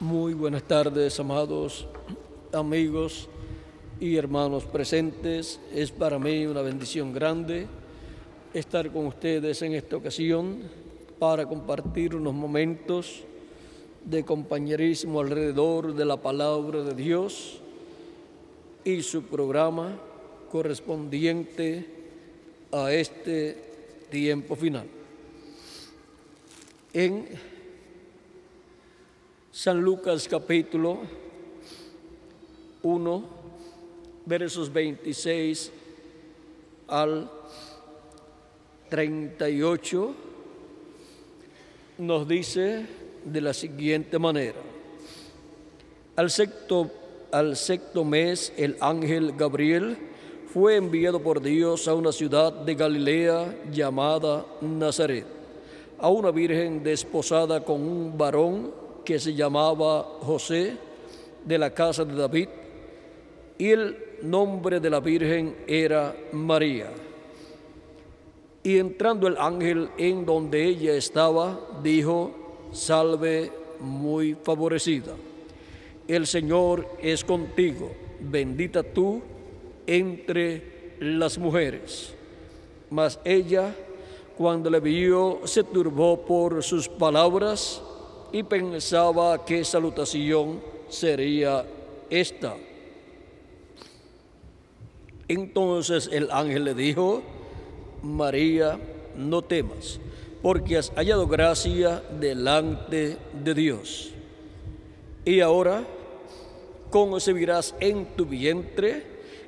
Muy buenas tardes, amados amigos y hermanos presentes. Es para mí una bendición grande estar con ustedes en esta ocasión para compartir unos momentos de compañerismo alrededor de la palabra de Dios y su programa correspondiente a este tiempo final. En San Lucas capítulo 1, versos 26 al 38, nos dice de la siguiente manera: Al sexto mes, el ángel Gabriel fue enviado por Dios a una ciudad de Galilea llamada Nazaret, a una virgen desposada con un varón que se llamaba José, de la casa de David, y el nombre de la virgen era María. Y entrando el ángel en donde ella estaba, dijo: Salve, muy favorecida, el Señor es contigo, bendita tú entre las mujeres. Mas ella, cuando le vio, se turbó por sus palabras y pensaba qué salutación sería esta. Entonces el ángel le dijo: María, no temas, porque has hallado gracia delante de Dios. Y ahora concebirás en tu vientre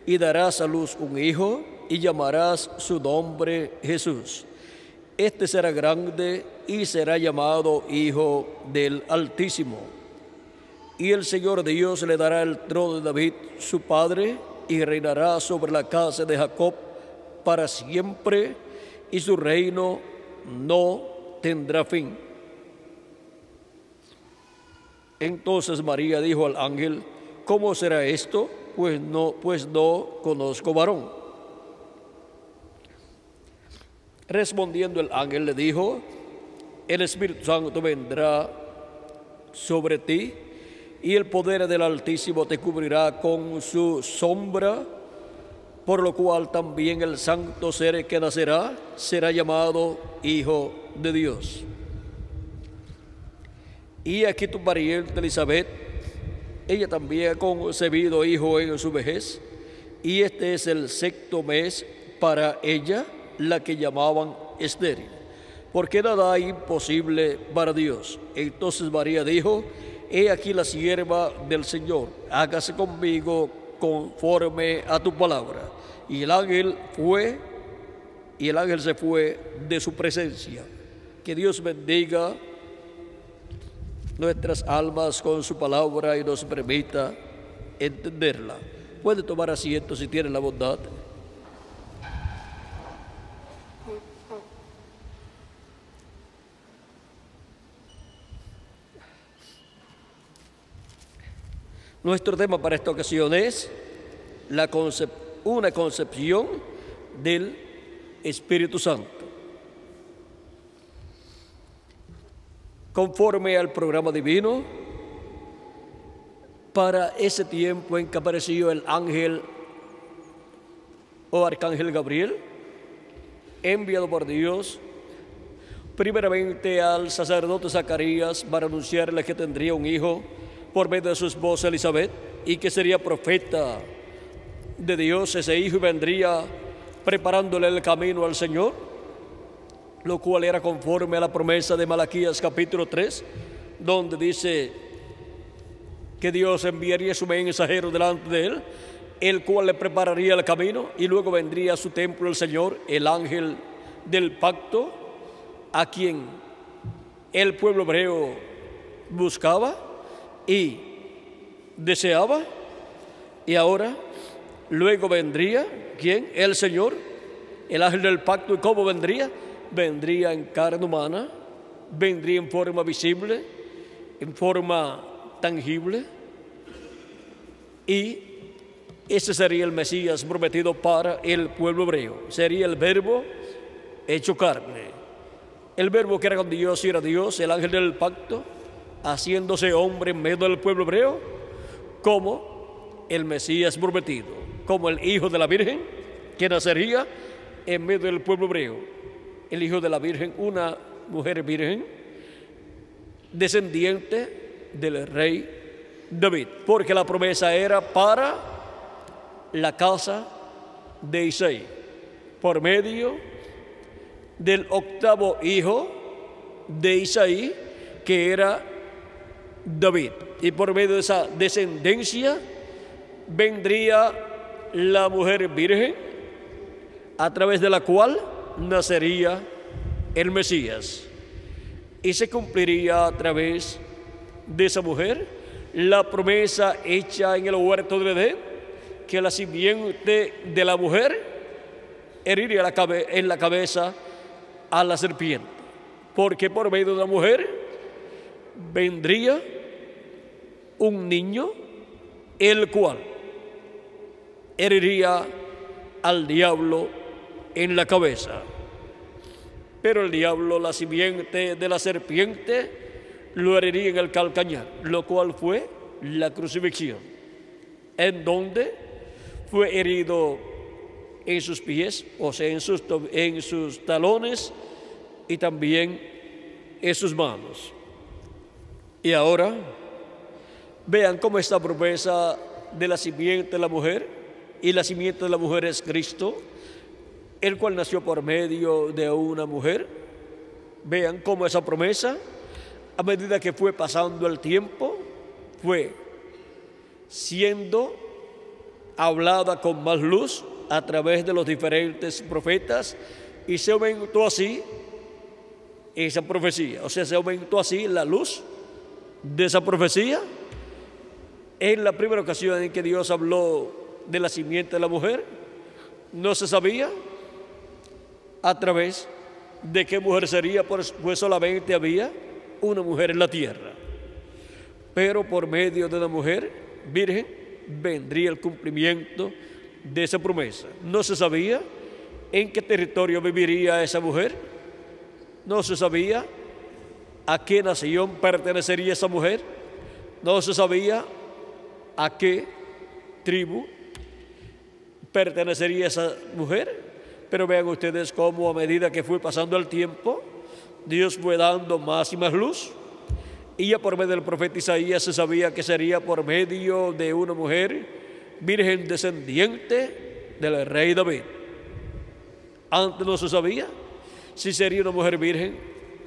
y darás a luz un hijo y llamarás su nombre Jesús. Este será grande y será llamado Hijo del Altísimo. Y el Señor Dios le dará el trono de David, su padre, y reinará sobre la casa de Jacob para siempre, y su reino no tendrá fin. Entonces María dijo al ángel: ¿Cómo será esto? Pues no conozco varón. Respondiendo el ángel le dijo: El Espíritu Santo vendrá sobre ti, y el poder del Altísimo te cubrirá con su sombra, por lo cual también el santo ser que nacerá será llamado Hijo de Dios. Y aquí tu pariente Elizabeth, ella también ha concebido hijo en su vejez, y este es el sexto mes para ella, la que llamaban estéril, porque nada hay imposible para Dios. Entonces María dijo: He aquí la sierva del Señor, hágase conmigo conforme a tu palabra. Y el ángel se fue de su presencia. Que Dios bendiga nuestras almas con su palabra y nos permita entenderla. Puede tomar asiento si tiene la bondad. Nuestro tema para esta ocasión es una concepción del Espíritu Santo. Conforme al programa divino, para ese tiempo en que apareció el ángel o arcángel Gabriel, enviado por Dios, primeramente al sacerdote Zacarías para anunciarle que tendría un hijo por medio de su esposa Elizabeth, y que sería profeta de Dios ese hijo, y vendría preparándole el camino al Señor, lo cual era conforme a la promesa de Malaquías capítulo 3, donde dice que Dios enviaría su mensajero delante de él, el cual le prepararía el camino, y luego vendría a su templo el Señor, el ángel del pacto, a quien el pueblo hebreo buscaba y deseaba. Y ahora, luego vendría, ¿quién? El Señor, el ángel del pacto. ¿Y cómo vendría? Vendría en carne humana, vendría en forma visible, en forma tangible, y ese sería el Mesías prometido para el pueblo hebreo. Sería el Verbo hecho carne, el Verbo que era con Dios y era Dios, el ángel del pacto, haciéndose hombre en medio del pueblo hebreo, como el Mesías prometido, como el Hijo de la Virgen, que nacería en medio del pueblo hebreo. El Hijo de la Virgen, una mujer virgen, descendiente del rey David, porque la promesa era para la casa de Isaí, por medio del octavo hijo de Isaí, que era David, y por medio de esa descendencia vendría la mujer virgen, a través de la cual nacería el Mesías, y se cumpliría a través de esa mujer la promesa hecha en el huerto de Edén, que la simiente de la mujer heriría en la cabeza a la serpiente, porque por medio de la mujer vendría un niño, el cual heriría al diablo en la cabeza. Pero el diablo, la simiente de la serpiente, lo heriría en el calcañar, lo cual fue la crucifixión, en donde fue herido en sus pies, o sea, en sus talones, y también en sus manos. Y ahora vean cómo esta promesa de la simiente de la mujer, y la simiente de la mujer es Cristo, el cual nació por medio de una mujer. Vean cómo esa promesa, a medida que fue pasando el tiempo, fue siendo hablada con más luz a través de los diferentes profetas, y se aumentó así esa profecía, o sea, se aumentó así la luz de esa profecía. En la primera ocasión en que Dios habló de la simiente de la mujer, no se sabía a través de qué mujer sería, pues solamente había una mujer en la tierra, pero por medio de la mujer virgen vendría el cumplimiento de esa promesa. No se sabía en qué territorio viviría esa mujer, no se sabía a qué nación pertenecería esa mujer, no se sabía a qué tribu pertenecería esa mujer. Pero vean ustedes cómo a medida que fue pasando el tiempo, Dios fue dando más y más luz, y ya por medio del profeta Isaías se sabía que sería por medio de una mujer virgen descendiente del rey David. Antes no se sabía si sería una mujer virgen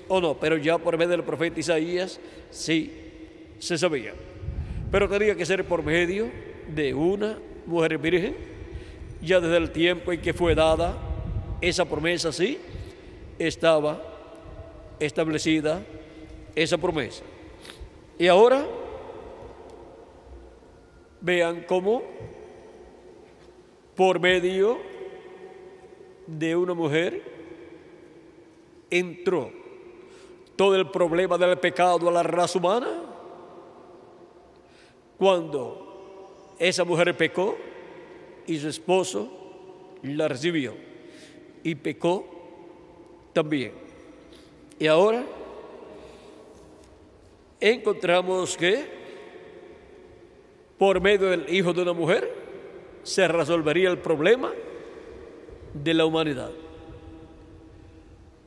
o no, pero ya por medio del profeta Isaías sí se sabía. Pero tenía que ser por medio de una mujer virgen. Ya desde el tiempo en que fue dada esa promesa, sí, estaba establecida esa promesa. Y ahora vean cómo por medio de una mujer entró todo el problema del pecado a la raza humana. Cuando esa mujer pecó y su esposo la recibió, y pecó también. Y ahora encontramos que por medio del hijo de una mujer se resolvería el problema de la humanidad.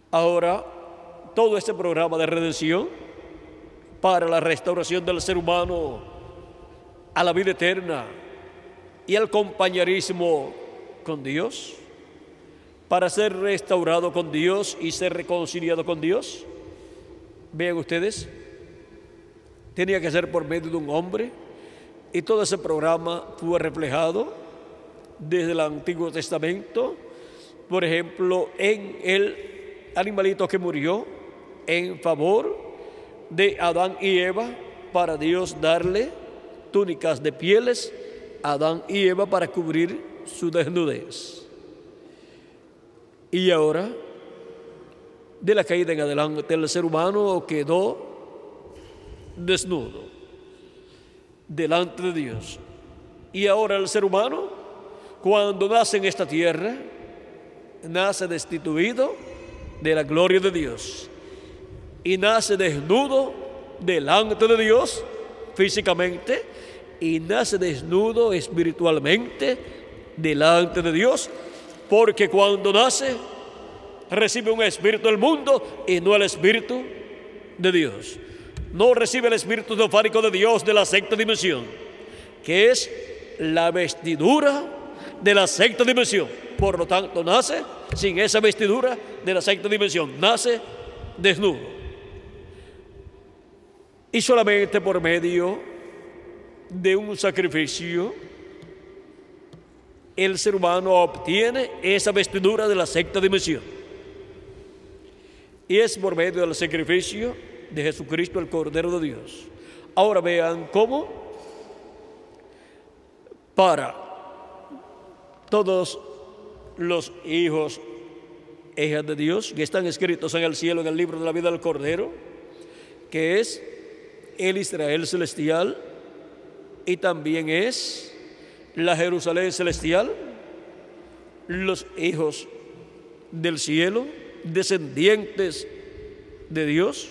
Ahora, todo este programa de redención para la restauración del ser humano a la vida eterna y al compañerismo con Dios, para ser restaurado con Dios y ser reconciliado con Dios, vean ustedes, tenía que ser por medio de un hombre, y todo ese programa fue reflejado desde el Antiguo Testamento, por ejemplo, en el animalito que murió en favor de Adán y Eva, para Dios darle túnicas de pieles a Adán y Eva para cubrir su desnudez. Y ahora, de la caída en adelante, el ser humano quedó desnudo delante de Dios. Y ahora el ser humano, cuando nace en esta tierra, nace destituido de la gloria de Dios y nace desnudo delante de Dios físicamente y nace desnudo espiritualmente delante de Dios, porque cuando nace recibe un espíritu del mundo y no el espíritu de Dios. No recibe el espíritu teofánico de Dios de la sexta dimensión, que es la vestidura de la sexta dimensión. Por lo tanto, nace sin esa vestidura de la sexta dimensión, nace desnudo. Y solamente por medio de un sacrificio el ser humano obtiene esa vestidura de la sexta dimensión. Y es por medio del sacrificio de Jesucristo, el Cordero de Dios. Ahora vean cómo para todos los hijos e hijas de Dios que están escritos en el cielo, en el libro de la vida del Cordero, que es el Israel celestial y también es la Jerusalén celestial, los hijos del cielo, descendientes de Dios.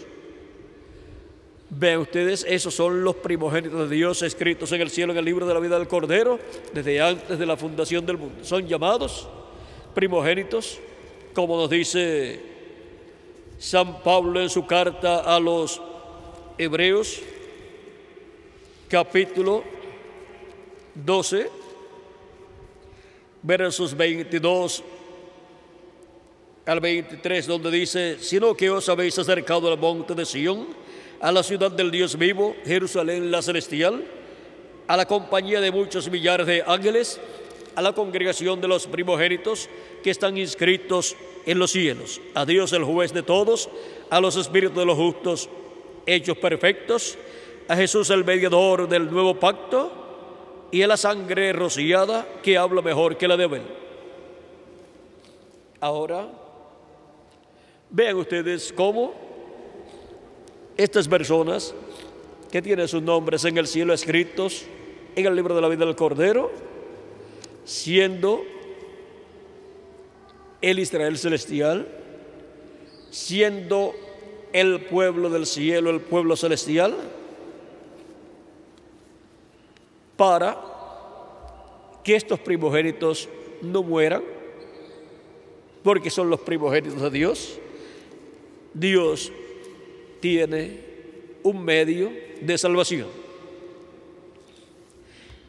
Vean ustedes, esos son los primogénitos de Dios escritos en el cielo, en el libro de la vida del Cordero, desde antes de la fundación del mundo. Son llamados primogénitos, como nos dice San Pablo en su carta a los Hebreos, capítulo 12, versos 22 al 23, donde dice: sino que os habéis acercado al monte de Sión, a la ciudad del Dios vivo, Jerusalén la celestial, a la compañía de muchos millares de ángeles, a la congregación de los primogénitos que están inscritos en los cielos, a Dios el juez de todos, a los espíritus de los justos hechos perfectos, a Jesús el mediador del nuevo pacto y a la sangre rociada que habla mejor que la de Abel. Ahora, vean ustedes cómo estas personas que tienen sus nombres en el cielo escritos en el libro de la vida del Cordero, siendo el Israel celestial, siendo el pueblo del cielo, el pueblo celestial, para que estos primogénitos no mueran, porque son los primogénitos de Dios. Dios tiene un medio de salvación,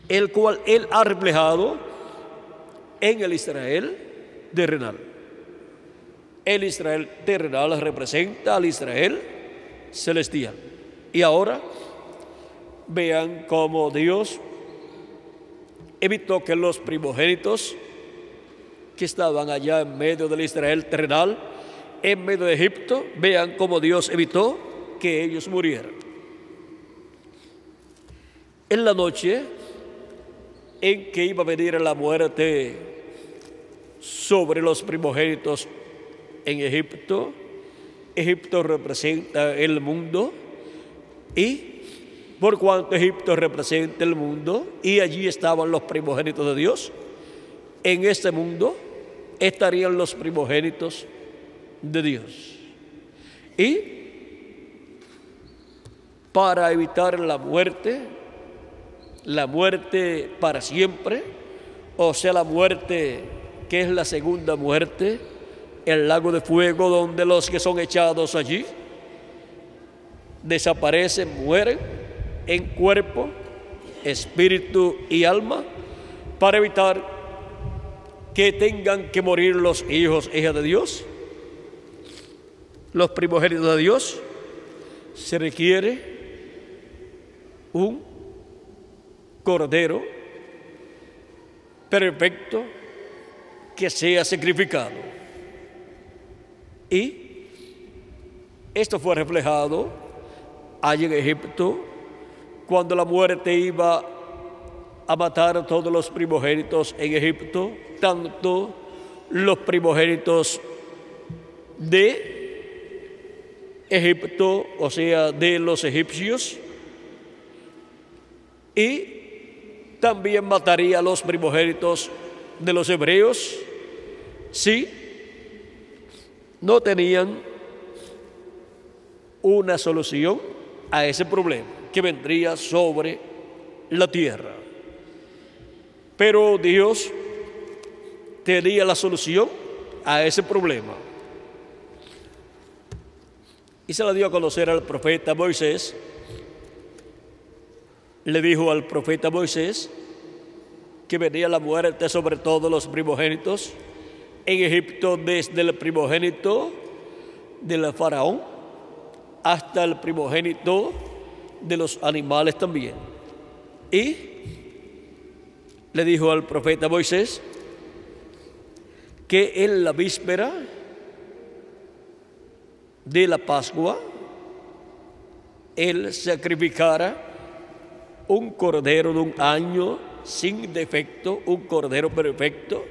el cual Él ha reflejado en el Israel terrenal. El Israel terrenal representa al Israel celestial. Y ahora vean cómo Dios evitó que los primogénitos que estaban allá en medio del Israel terrenal, en medio de Egipto, vean cómo Dios evitó que ellos murieran. En la noche en que iba a venir la muerte sobre los primogénitos en Egipto, Egipto representa el mundo, y por cuanto Egipto representa el mundo y allí estaban los primogénitos de Dios, en este mundo estarían los primogénitos de Dios. Y para evitar la muerte para siempre, o sea, la muerte que es la segunda muerte, el lago de fuego, donde los que son echados allí desaparecen, mueren en cuerpo, espíritu y alma, para evitar que tengan que morir los hijos e hijas de Dios, los primogénitos de Dios, se requiere un cordero perfecto que sea sacrificado. Y esto fue reflejado allí en Egipto, cuando la muerte iba a matar a todos los primogénitos en Egipto, tanto los primogénitos de Egipto, o sea, de los egipcios, y también mataría a los primogénitos de los hebreos si no tenían una solución a ese problema que vendría sobre la tierra. Pero Dios tenía la solución a ese problema. Y se la dio a conocer al profeta Moisés. Le dijo al profeta Moisés que venía la muerte sobre todos los primogénitos en Egipto, desde el primogénito del faraón hasta el primogénito de los animales también. Y le dijo al profeta Moisés que en la víspera de la Pascua él sacrificara un cordero de un año sin defecto, un cordero perfecto.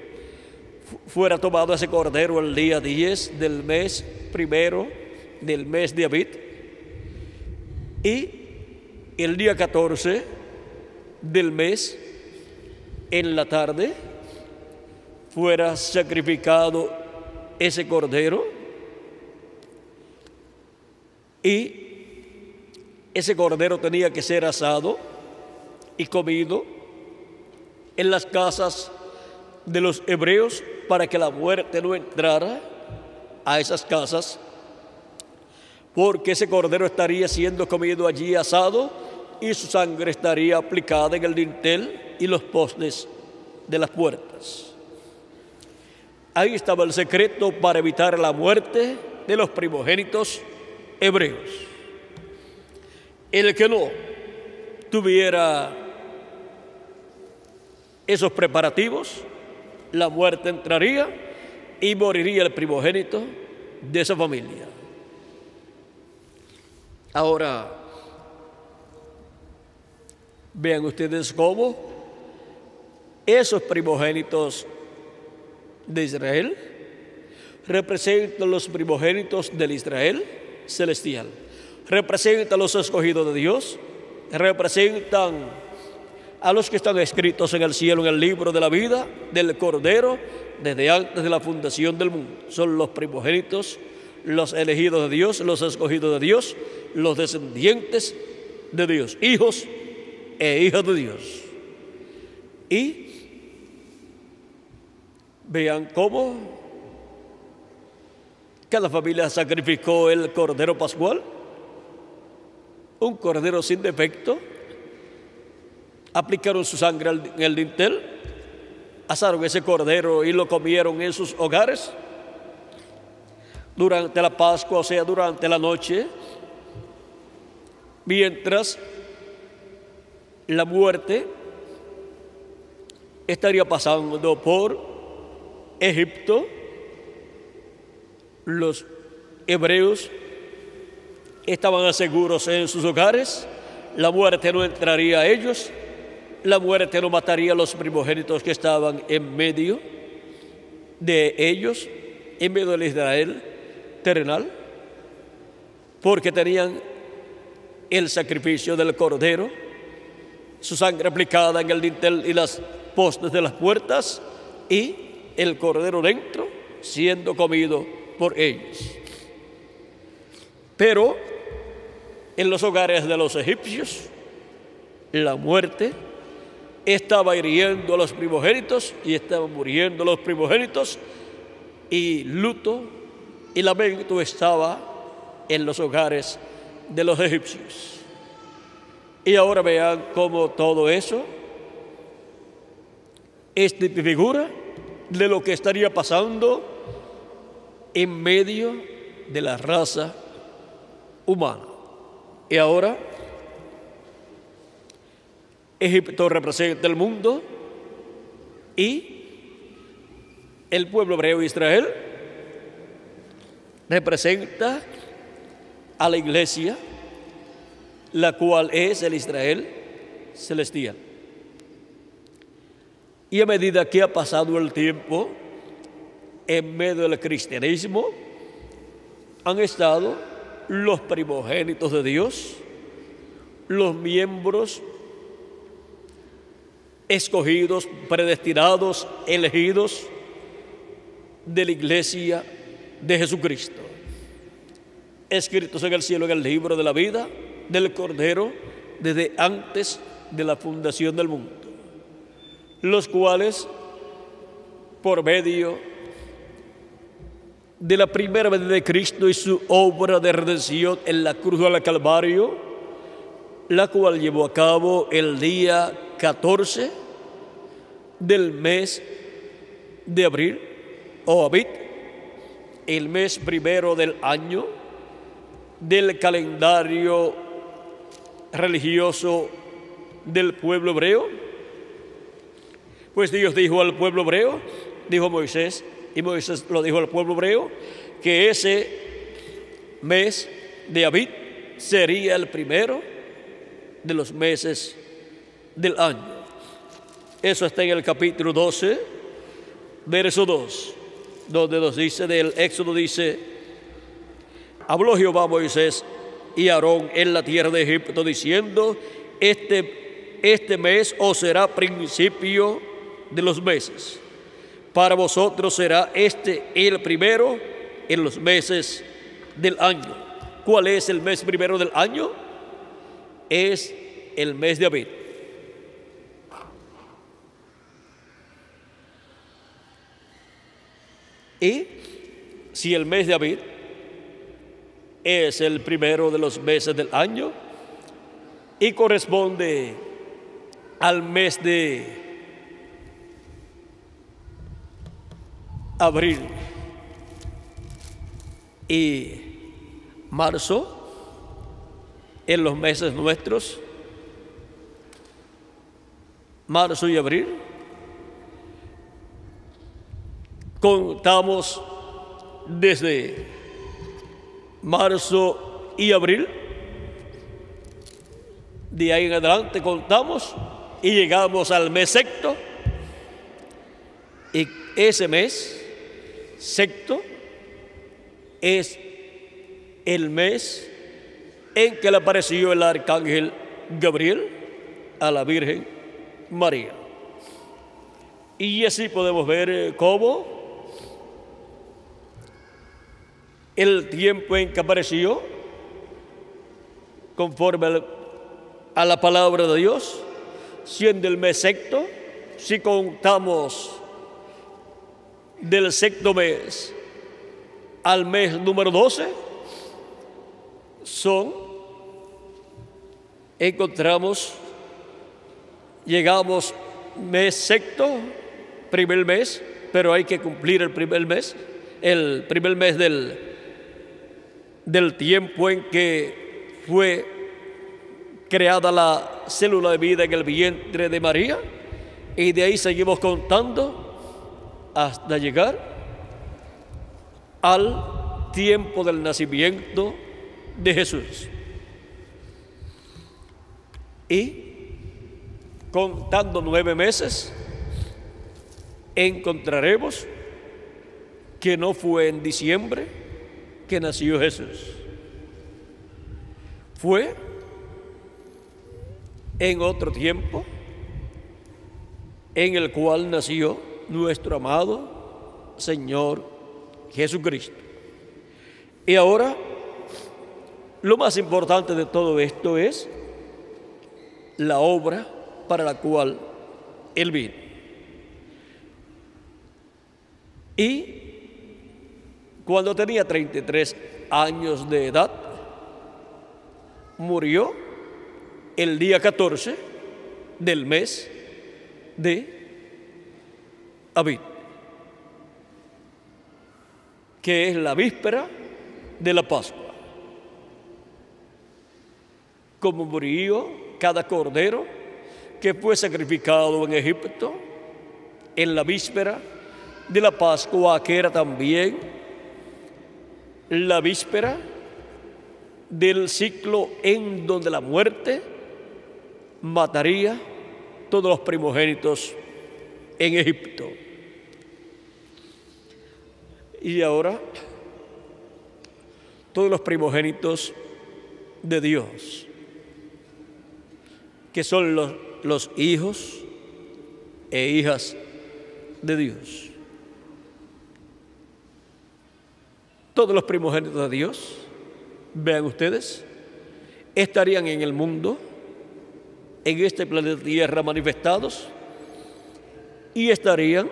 Fuera tomado ese cordero el día 10 del mes primero del mes de Abib, y el día 14 del mes en la tarde fuera sacrificado ese cordero, y ese cordero tenía que ser asado y comido en las casas de los hebreos para que la muerte no entrara a esas casas, porque ese cordero estaría siendo comido allí asado y su sangre estaría aplicada en el dintel y los postes de las puertas. Ahí estaba el secreto para evitar la muerte de los primogénitos hebreos. El que no tuviera esos preparativos, la muerte entraría y moriría el primogénito de esa familia. Ahora, vean ustedes cómo esos primogénitos de Israel representan los primogénitos del Israel celestial, representan los escogidos de Dios, representan a los que están escritos en el cielo, en el libro de la vida del Cordero, desde antes de la fundación del mundo. Son los primogénitos, los elegidos de Dios, los escogidos de Dios, los descendientes de Dios, hijos e hijas de Dios. Y vean cómo cada familia sacrificó el cordero pascual, un cordero sin defecto. Aplicaron su sangre en el dintel, asaron ese cordero y lo comieron en sus hogares durante la Pascua, o sea, durante la noche, mientras la muerte estaría pasando por Egipto. Los hebreos estaban seguros en sus hogares, la muerte no entraría a ellos. La muerte no mataría a los primogénitos que estaban en medio de ellos, en medio del Israel terrenal, porque tenían el sacrificio del cordero, su sangre aplicada en el dintel y las postes de las puertas, y el cordero dentro siendo comido por ellos. Pero en los hogares de los egipcios, la muerte estaba hiriendo a los primogénitos y estaban muriendo los primogénitos, y luto y lamento estaba en los hogares de los egipcios. Y ahora vean cómo todo eso es figura de lo que estaría pasando en medio de la raza humana. Y ahora Egipto representa el mundo y el pueblo hebreo Israel representa a la iglesia, la cual es el Israel celestial. Y a medida que ha pasado el tiempo, en medio del cristianismo han estado los primogénitos de Dios, los miembros escogidos, predestinados, elegidos de la iglesia de Jesucristo, escritos en el cielo en el libro de la vida del Cordero desde antes de la fundación del mundo, los cuales, por medio de la primera venida de Cristo y su obra de redención en la cruz del Calvario, la cual llevó a cabo el día 14 del mes de abril, o Abit, el mes primero del año del calendario religioso del pueblo hebreo. Pues Dios dijo al pueblo hebreo, dijo Moisés, y Moisés lo dijo al pueblo hebreo, que ese mes de Abit sería el primero de los meses del año. Eso está en el capítulo 12, verso 2, donde nos dice del Éxodo, dice: habló Jehová a Moisés y a Aarón en la tierra de Egipto, diciendo: este mes os será principio de los meses. Para vosotros será este el primero en los meses del año. ¿Cuál es el mes primero del año? Es el mes de Abit. Y si el mes de Abit es el primero de los meses del año y corresponde al mes de abril y marzo, en los meses nuestros, marzo y abril, contamos desde marzo y abril, de ahí en adelante contamos y llegamos al mes sexto, y ese mes sexto es el mes en que le apareció el arcángel Gabriel a la Virgen María. Y así podemos ver cómo el tiempo en que apareció, conforme a la palabra de Dios, siendo el mes sexto, si contamos del sexto mes al mes número 12, llegamos mes sexto, primer mes, pero hay que cumplir el primer mes del tiempo en que fue creada la célula de vida en el vientre de María, y de ahí seguimos contando hasta llegar al tiempo del nacimiento de Jesús. Y contando 9 meses, encontraremos que no fue en diciembre que nació Jesús. Fue en otro tiempo en el cual nació nuestro amado Señor Jesucristo. Y ahora, lo más importante de todo esto es la obra para la cual Él vino. Y cuando tenía 33 años de edad, murió el día 14 del mes de Abit, que es la víspera de la Pascua. Como murió cada cordero que fue sacrificado en Egipto en la víspera de la Pascua, que era también la víspera del ciclo en donde la muerte mataría todos los primogénitos en Egipto. Y ahora todos los primogénitos de Dios, que son los hijos e hijas de Dios. Todos los primogénitos de Dios, vean ustedes, estarían en el mundo, en este planeta Tierra manifestados, y estarían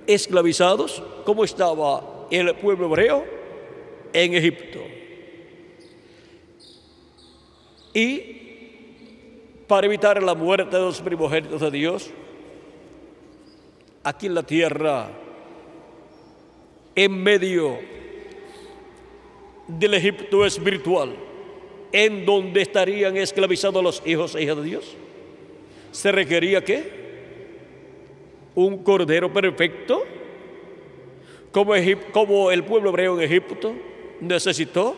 esclavizados como estaba el pueblo hebreo en Egipto. Y para evitar la muerte de los primogénitos de Dios, aquí en la tierra, en medio del Egipto espiritual, en donde estarían esclavizados los hijos e hijas de Dios, se requería ¿qué? Un cordero perfecto, como el pueblo hebreo en Egipto necesitó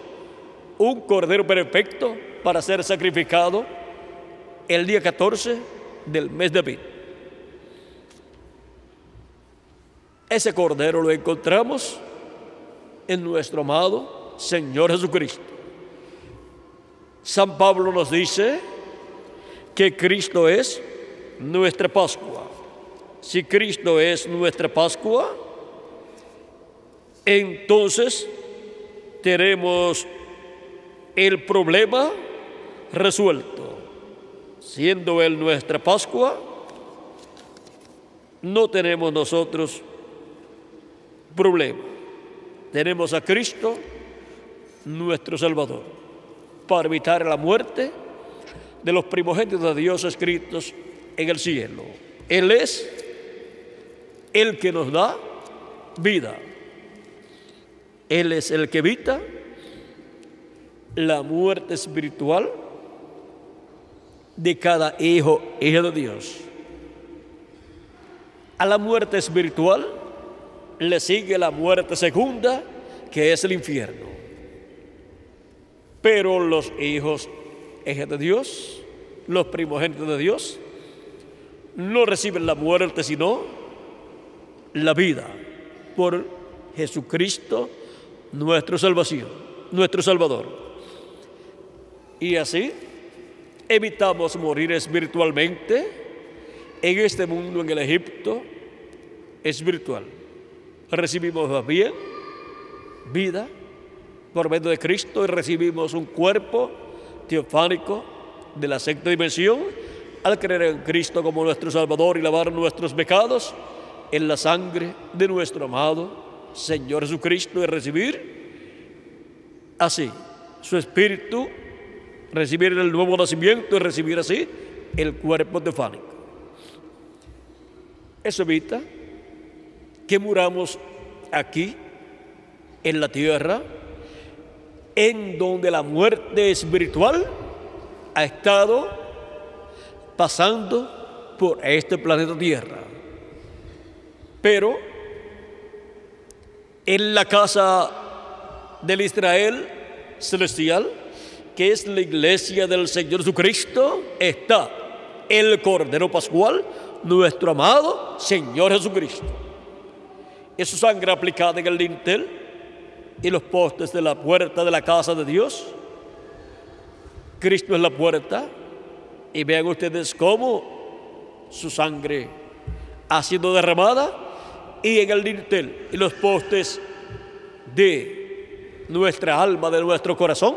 un cordero perfecto para ser sacrificado el día 14 del mes de Abib. Ese cordero lo encontramos en nuestro amado Señor Jesucristo. San Pablo nos dice que Cristo es nuestra Pascua. Si Cristo es nuestra Pascua, entonces tenemos el problema resuelto. Siendo Él nuestra Pascua, no tenemos nosotros problema. Tenemos a Cristo, nuestro Salvador, para evitar la muerte de los primogénitos de Dios escritos en el cielo. Él es el que nos da vida. Él es el que evita la muerte espiritual de cada hijo e hija de Dios. A la muerte espiritual le sigue la muerte segunda, que es el infierno. Pero los hijos e hijas de Dios, los primogénitos de Dios, no reciben la muerte, sino la vida por Jesucristo, nuestra salvación, nuestro Salvador. Y así evitamos morir espiritualmente en este mundo, en el Egipto espiritual. Recibimos más bien vida por medio de Cristo y recibimos un cuerpo teofánico de la sexta dimensión al creer en Cristo como nuestro Salvador y lavar nuestros pecados en la sangre de nuestro amado Señor Jesucristo, y recibir así su Espíritu, recibir el nuevo nacimiento y recibir así el cuerpo teofánico. Eso evita que muramos aquí en la tierra, en donde la muerte espiritual ha estado pasando por este planeta Tierra. Pero en la casa del Israel celestial, que es la iglesia del Señor Jesucristo, está el Cordero Pascual, nuestro amado Señor Jesucristo. Es su sangre aplicada en el dintel y los postes de la puerta de la casa de Dios. Cristo es la puerta, y vean ustedes cómo su sangre ha sido derramada, y en el dintel y los postes de nuestra alma, de nuestro corazón,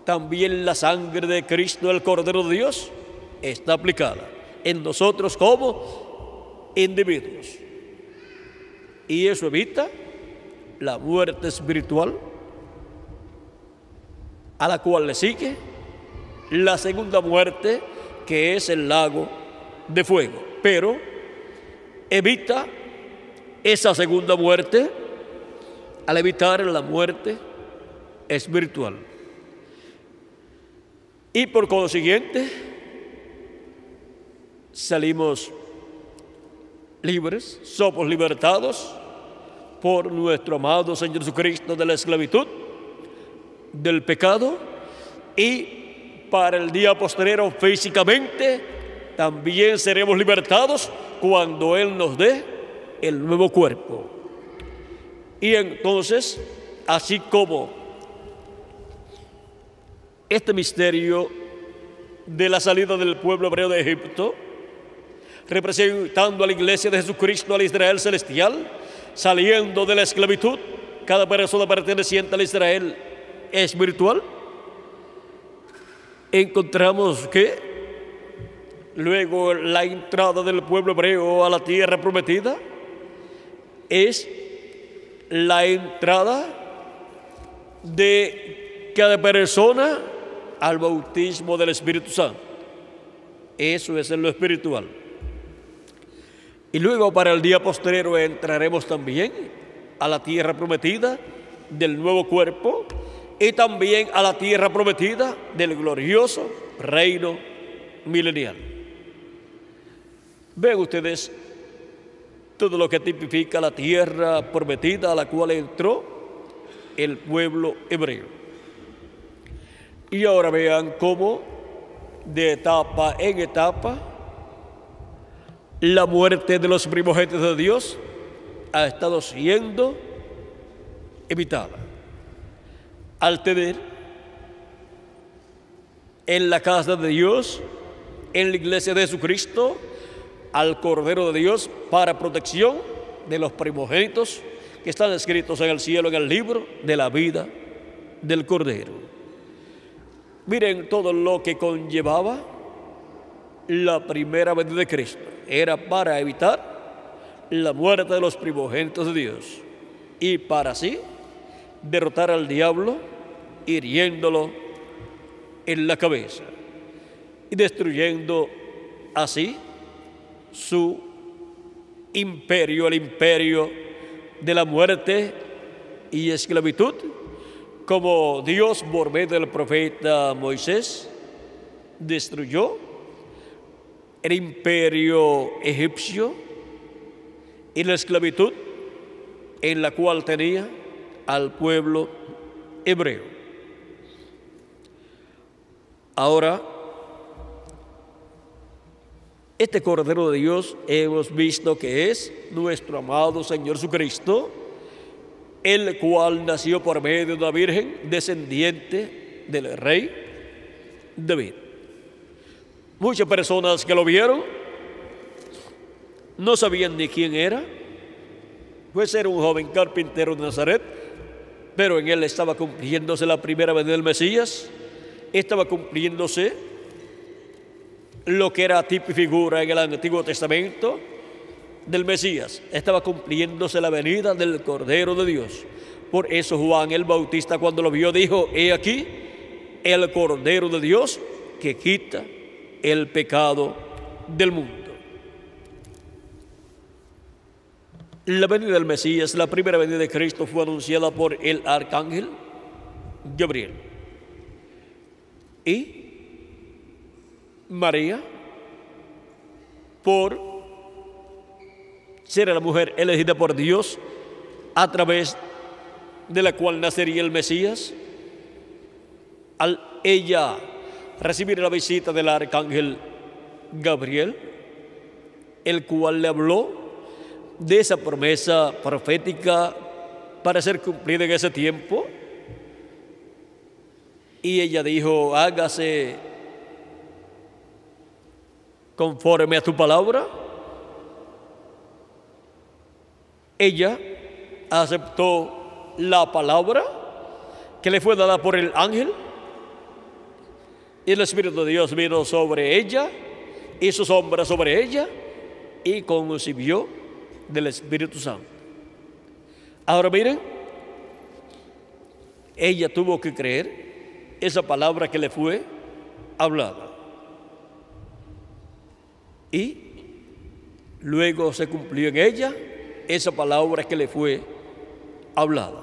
también la sangre de Cristo, el Cordero de Dios, está aplicada en nosotros como individuos. Y eso evita la muerte espiritual, a la cual le sigue la segunda muerte, que es el lago de fuego. Pero evita esa segunda muerte al evitar la muerte espiritual. Y por consiguiente, salimos libres, somos libertados por nuestro amado Señor Jesucristo de la esclavitud, del pecado, y para el día postrero físicamente también seremos libertados cuando Él nos dé el nuevo cuerpo. Y entonces, así como este misterio de la salida del pueblo hebreo de Egipto, representando a la iglesia de Jesucristo, al Israel celestial, saliendo de la esclavitud, cada persona perteneciente al Israel espiritual, encontramos que luego la entrada del pueblo hebreo a la tierra prometida es la entrada de cada persona al bautismo del Espíritu Santo. Eso es en lo espiritual. Y luego para el día postrero entraremos también a la tierra prometida del nuevo cuerpo y también a la tierra prometida del glorioso reino milenial. Ven ustedes todo lo que tipifica la tierra prometida a la cual entró el pueblo hebreo. Y ahora vean cómo de etapa en etapa la muerte de los primogénitos de Dios ha estado siendo evitada. Al tener en la casa de Dios, en la iglesia de Jesucristo, al Cordero de Dios para protección de los primogénitos que están escritos en el cielo en el libro de la vida del Cordero. Miren todo lo que conllevaba la primera venida de Cristo. Era para evitar la muerte de los primogénitos de Dios y para así derrotar al diablo hiriéndolo en la cabeza y destruyendo así su imperio, el imperio de la muerte y esclavitud, como Dios por medio del profeta Moisés destruyó el imperio egipcio y la esclavitud en la cual tenía al pueblo hebreo. Ahora, este Cordero de Dios hemos visto que es nuestro amado Señor Jesucristo, el cual nació por medio de una virgen descendiente del rey David. Muchas personas que lo vieron no sabían ni quién era, pues era un joven carpintero de Nazaret, pero en él estaba cumpliéndose la primera venida del Mesías, estaba cumpliéndose lo que era tipo y figura en el Antiguo Testamento del Mesías, estaba cumpliéndose la venida del Cordero de Dios. Por eso Juan el Bautista, cuando lo vio, dijo: he aquí el Cordero de Dios que quita el pecado del mundo. La venida del Mesías, la primera venida de Cristo, fue anunciada por el arcángel Gabriel. Y María, por ser la mujer elegida por Dios, a través de la cual nacería el Mesías, al ella recibir la visita del arcángel Gabriel, el cual le habló de esa promesa profética para ser cumplida en ese tiempo, y ella dijo: hágase conforme a tu palabra. Ella aceptó la palabra que le fue dada por el ángel, y el Espíritu de Dios vino sobre ella, hizo sombra sobre ella y concibió del Espíritu Santo. Ahora miren, ella tuvo que creer esa palabra que le fue hablada, y luego se cumplió en ella esa palabra que le fue hablada.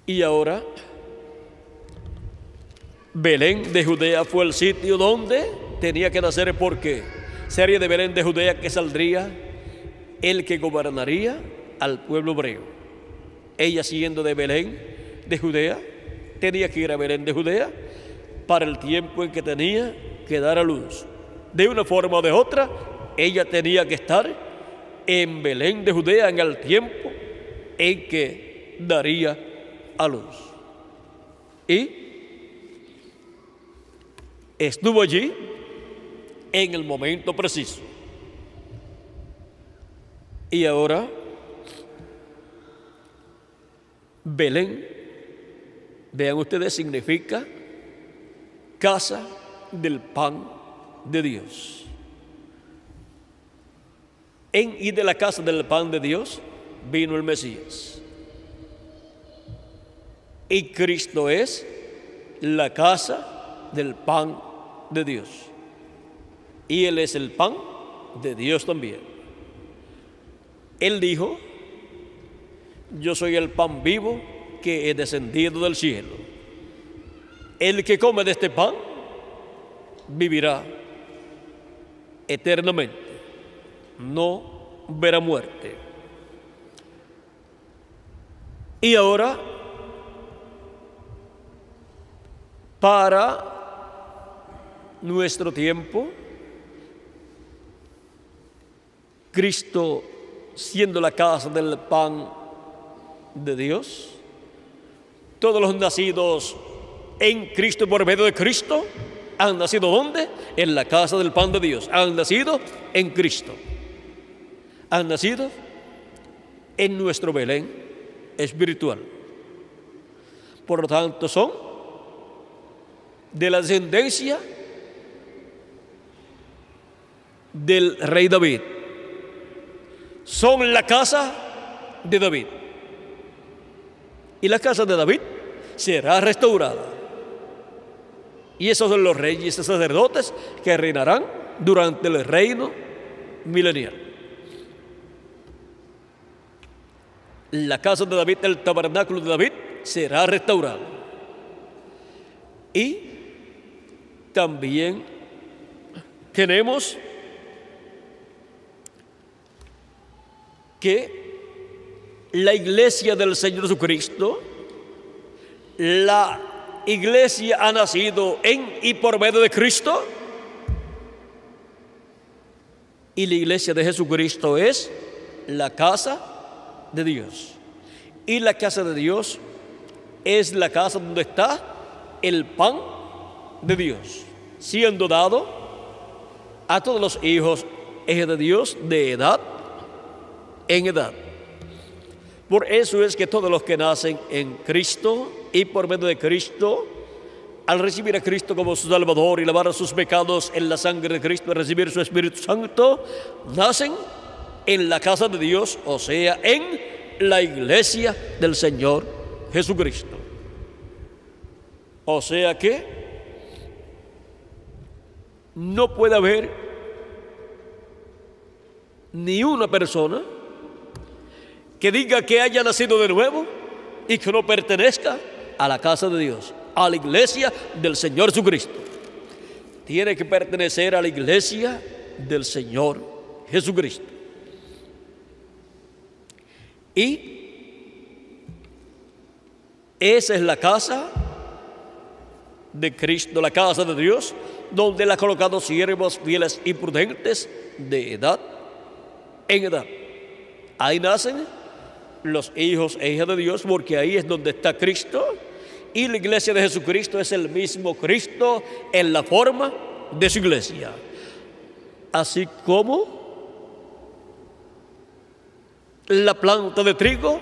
Y ahora Belén de Judea fue el sitio donde tenía que nacer, porque sería de Belén de Judea que saldría el que gobernaría al pueblo hebreo. Ella, siendo de Belén de Judea, tenía que ir a Belén de Judea para el tiempo en que tenía que dar a luz. De una forma o de otra, ella tenía que estar en Belén de Judea en el tiempo en que daría a luz. Y estuvo allí en el momento preciso. Y ahora Belén vean ustedes, significa casa del pan de Dios. En y de la casa del pan de Dios vino el Mesías. Y Cristo es la casa del pan de Dios. Y Él es el pan de Dios también. Él dijo: yo soy el pan vivo que he descendido del cielo. El que come de este pan vivirá eternamente, no verá muerte. Y ahora, para nuestro tiempo, Cristo siendo la casa del pan de Dios, todos los nacidos en Cristo por medio de Cristo han nacido ¿dónde? En la casa del pan de Dios. Han nacido en Cristo. Han nacido en nuestro Belén espiritual. Por lo tanto, son de la descendencia del rey David. Son la casa de David. Y la casa de David será restaurada. Y esos son los reyes y sacerdotes que reinarán durante el reino milenial. La casa de David, el tabernáculo de David, será restaurado. Y también tenemos que la iglesia del Señor Jesucristo, la iglesia ha nacido en y por medio de Cristo, y la iglesia de Jesucristo es la casa de Dios. Y la casa de Dios es la casa donde está el pan de Dios, siendo dado a todos los hijos de Dios de edad en edad. Por eso es que todos los que nacen en Cristo y por medio de Cristo, al recibir a Cristo como su Salvador y lavar sus pecados en la sangre de Cristo y recibir su Espíritu Santo, nacen en la casa de Dios, o sea, en la iglesia del Señor Jesucristo. O sea que no puede haber ni una persona que diga que haya nacido de nuevo y que no pertenezca a la casa de Dios, a la iglesia del Señor Jesucristo. Tiene que pertenecer a la iglesia del Señor Jesucristo. Y esa es la casa de Cristo, la casa de Dios, donde Él ha colocado siervos fieles y prudentes de edad en edad. Ahí nacen los hijos e hijas de Dios, porque ahí es donde está Cristo, y la iglesia de Jesucristo es el mismo Cristo en la forma de su iglesia. Así como la planta de trigo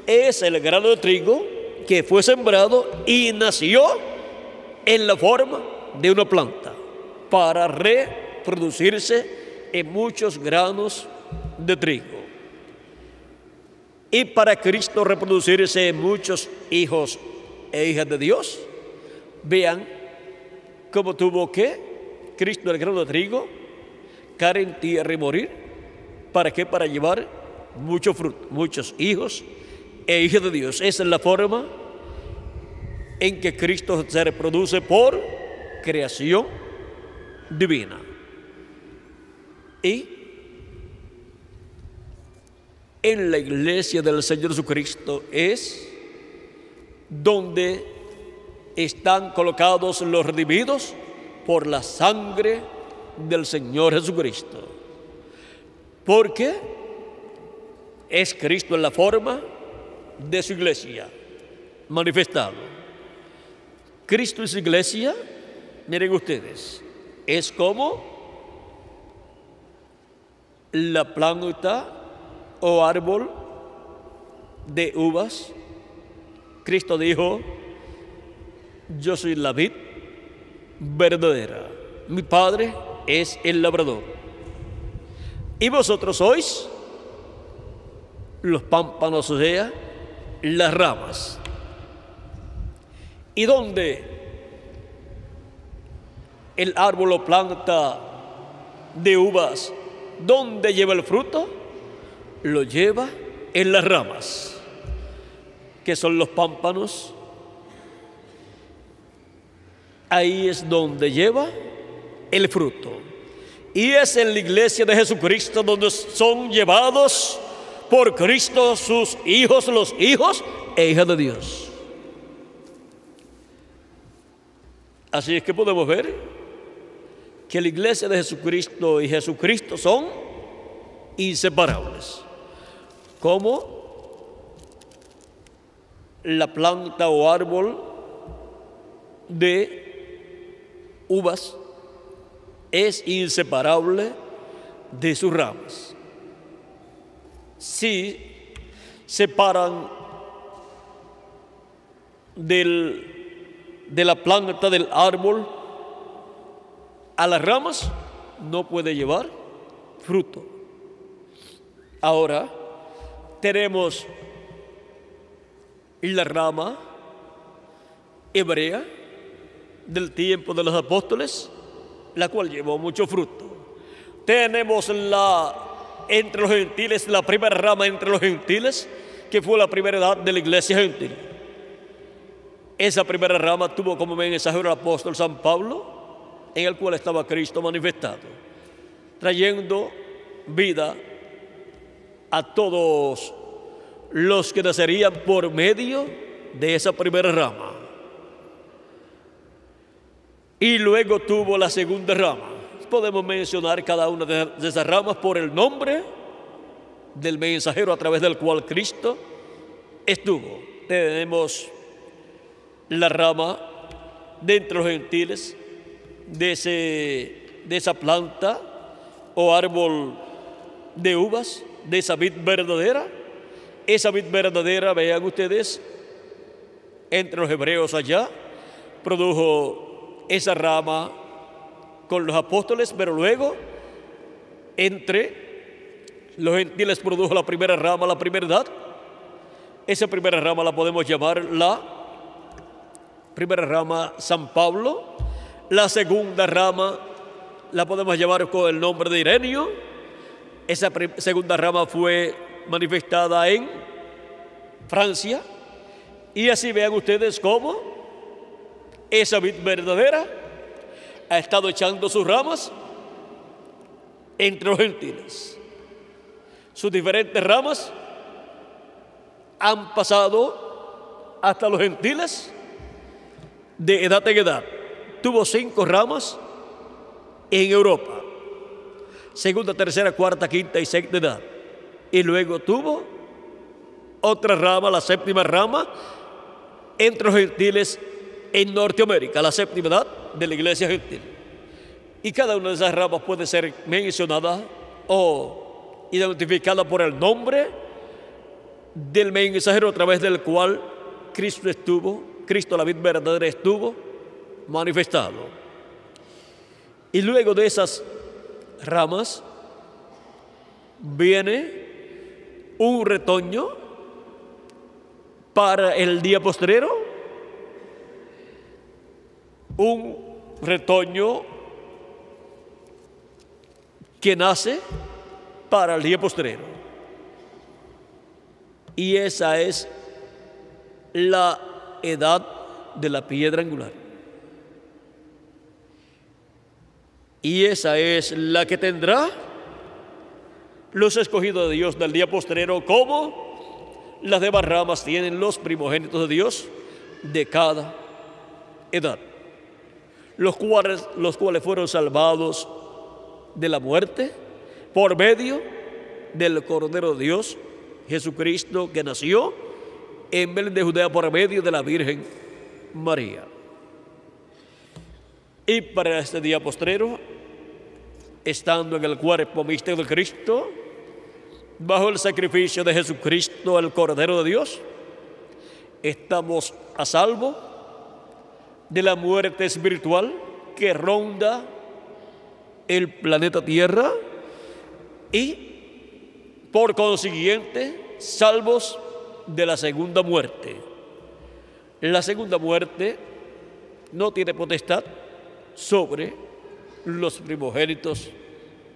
es el grano de trigo que fue sembrado y nació en la forma de una planta para reproducirse en muchos granos de trigo. Y para Cristo reproducirse en muchos hijos e hijas de Dios, vean cómo tuvo que Cristo, el grano de trigo, caer en tierra y morir. ¿Para qué? Para llevar mucho fruto, muchos hijos e hijas de Dios. Esa es la forma en que Cristo se reproduce por creación divina. Y en la iglesia del Señor Jesucristo es donde están colocados los redimidos por la sangre del Señor Jesucristo. Porque es Cristo en la forma de su iglesia manifestado. Cristo y su iglesia, miren ustedes, es como la planta o árbol de uvas. Cristo dijo yo soy la vid verdadera, mi Padre es el labrador, y vosotros sois los pámpanos, o sea, las ramas. Y donde el árbol o planta de uvas, donde lleva el fruto, lo lleva en las ramas, que son los pámpanos. Ahí es donde lleva el fruto. Y es en la iglesia de Jesucristo donde son llevados por Cristo sus hijos, los hijos e hijas de Dios. Así es que podemos ver que la iglesia de Jesucristo y Jesucristo son inseparables. Como la planta o árbol de uvas es inseparable de sus ramas. Si separan de la planta del árbol a las ramas, no puede llevar fruto. Ahora tenemos la rama hebrea del tiempo de los apóstoles, la cual llevó mucho fruto. Tenemos entre los gentiles, la primera rama entre los gentiles, que fue la primera edad de la iglesia gentil. Esa primera rama tuvo como mensajero el apóstol San Pablo, en el cual estaba Cristo manifestado, trayendo vida a todos los que nacerían por medio de esa primera rama. Y luego tuvo la segunda rama. Podemos mencionar cada una de esas ramas por el nombre del mensajero a través del cual Cristo estuvo. Tenemos la rama de entre los gentiles de esa planta o árbol de uvas, de esa vid verdadera. Esa vid verdadera, vean ustedes, entre los hebreos allá, produjo esa rama con los apóstoles, pero luego entre los gentiles produjo la primera rama, la primera edad. Esa primera rama la podemos llamar la primera rama San Pablo. La segunda rama la podemos llamar con el nombre de Ireneo. Esa segunda rama fue manifestada en Francia. Y así vean ustedes cómo esa vid verdadera ha estado echando sus ramas entre los gentiles. Sus diferentes ramas han pasado hasta los gentiles de edad en edad. Tuvo 5 ramas en Europa, segunda, tercera, cuarta, quinta y sexta edad. Y luego tuvo otra rama, la séptima rama, entre los gentiles en Norteamérica, la séptima edad de la iglesia gentil. Y cada una de esas ramas puede ser mencionada o identificada por el nombre del mensajero a través del cual Cristo la vid verdadera estuvo manifestado. Y luego de esas ramas viene un retoño para el día postrero, un retoño que nace para el día postrero. Y esa es la edad de la piedra angular. Y esa es la que tendrá los escogidos de Dios del día postrero, como las demás ramas tienen los primogénitos de Dios de cada edad, los cuales fueron salvados de la muerte por medio del Cordero de Dios, Jesucristo, que nació en Belén de Judea por medio de la Virgen María. Y para este día postrero, estando en el cuerpo místico de Cristo, bajo el sacrificio de Jesucristo, el Cordero de Dios, estamos a salvo de la muerte espiritual que ronda el planeta Tierra y, por consiguiente, salvos de la segunda muerte. La segunda muerte no tiene potestad sobre los primogénitos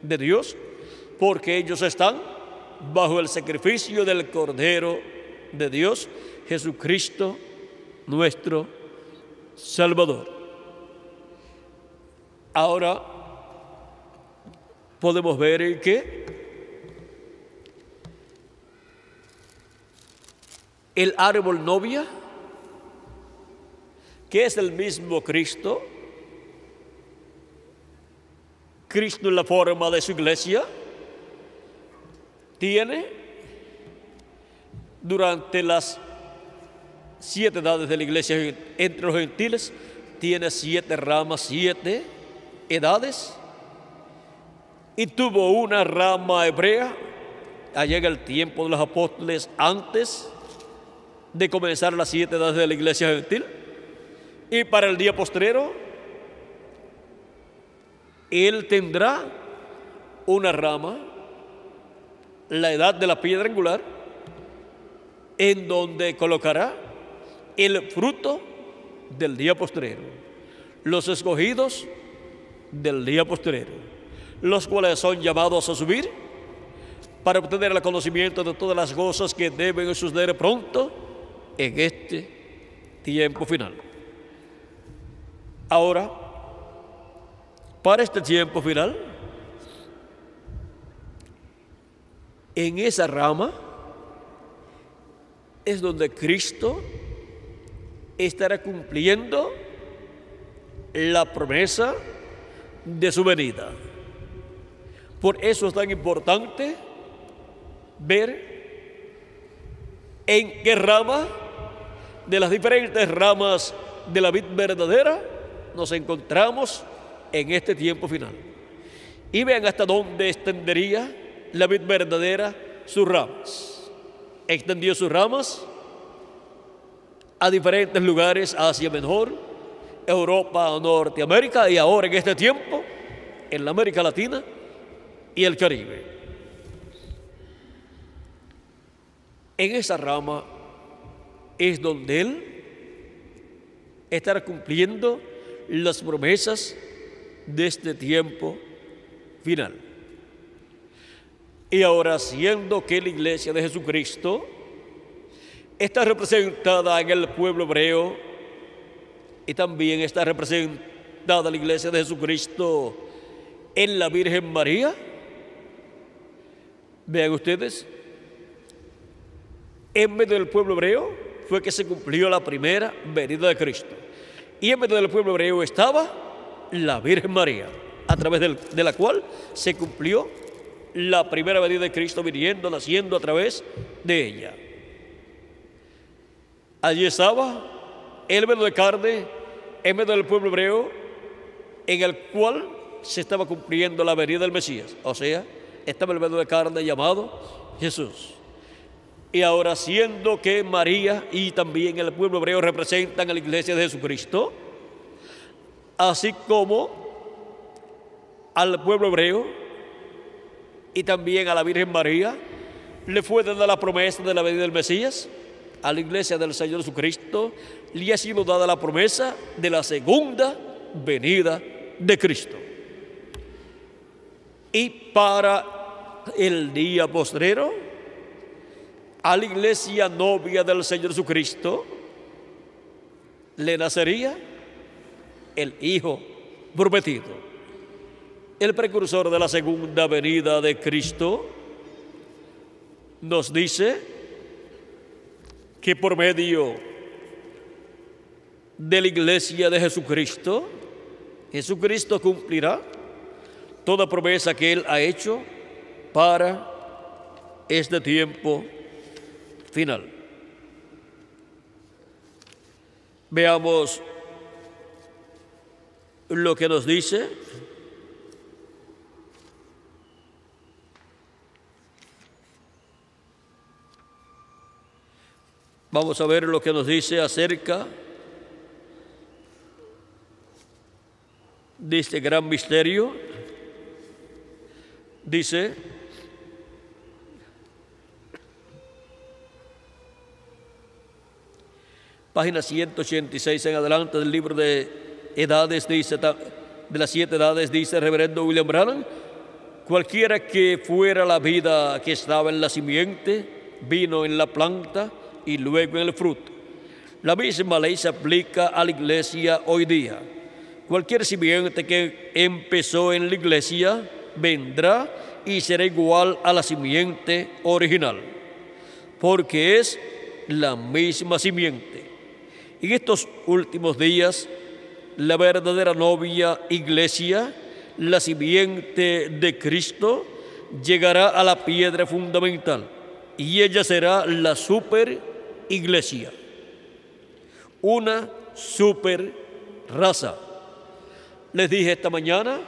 de Dios, porque ellos están bajo el sacrificio del Cordero de Dios, Jesucristo, nuestro Salvador. Ahora podemos ver que el árbol novia, que es el mismo Cristo en la forma de su iglesia, tiene durante las 7 edades de la iglesia entre los gentiles, tiene 7 ramas, 7 edades, y tuvo una rama hebrea allá en el tiempo de los apóstoles, antes de comenzar las 7 edades de la iglesia gentil, y para el día postrero él tendrá una rama, la edad de la piedra angular, en donde colocará el fruto del día postrero, los escogidos del día postrero, los cuales son llamados a subir para obtener el conocimiento de todas las cosas que deben suceder pronto en este tiempo final. Ahora, para este tiempo final, en esa rama es donde Cristo estará cumpliendo la promesa de su venida. Por eso es tan importante ver en qué rama de las diferentes ramas de la vid verdadera nos encontramos en este tiempo final. Y vean hasta dónde extendería la vid verdadera sus ramas. Extendió sus ramas a diferentes lugares, Asia Menor, Europa, Norteamérica, y ahora en este tiempo en la América Latina y el Caribe. En esa rama es donde Él estará cumpliendo las promesas de este tiempo final. Y ahora, siendo que la iglesia de Jesucristo está representada en el pueblo hebreo y también está representada la iglesia de Jesucristo en la Virgen María, vean ustedes, en medio del pueblo hebreo fue que se cumplió la primera venida de Cristo, y en medio del pueblo hebreo estaba la Virgen María, a través de la cual se cumplió la primera venida de Cristo, viniendo, naciendo a través de ella. Allí estaba el velo de carne en medio del pueblo hebreo, en el cual se estaba cumpliendo la venida del Mesías. O sea, estaba el velo de carne llamado Jesús. Y ahora, siendo que María y también el pueblo hebreo representan a la iglesia de Jesucristo, así como al pueblo hebreo y también a la Virgen María le fue dada la promesa de la venida del Mesías, a la iglesia del Señor Jesucristo le ha sido dada la promesa de la segunda venida de Cristo. Y para el día postrero, a la iglesia novia del Señor Jesucristo le nacería el Hijo prometido, el precursor de la segunda venida de Cristo. Nos dice que por medio de la iglesia de Jesucristo, Jesucristo cumplirá toda promesa que Él ha hecho para este tiempo final. Veamos lo que nos dice vamos a ver lo que nos dice acerca de este gran misterio, dice: página 186 en adelante del libro de Edades, dice, de las 7 edades, dice el reverendo William Branham: cualquiera que fuera la vida que estaba en la simiente, vino en la planta y luego en el fruto. La misma ley se aplica a la iglesia hoy día. Cualquier simiente que empezó en la iglesia vendrá y será igual a la simiente original, porque es la misma simiente. En estos últimos días, la verdadera novia iglesia, la simiente de Cristo, llegará a la piedra fundamental y ella será la super iglesia, una super raza. Les dije esta mañana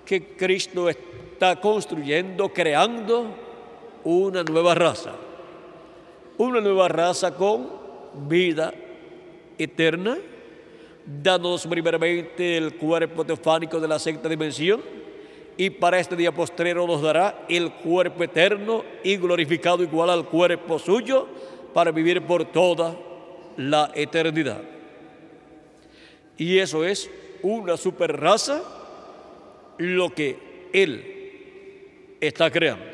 que Cristo está construyendo, creando una nueva raza con vida eterna, dándonos primeramente el cuerpo teofánico de la sexta dimensión, y para este día postrero nos dará el cuerpo eterno y glorificado igual al cuerpo suyo, para vivir por toda la eternidad. Y eso es una super raza, lo que Él está creando.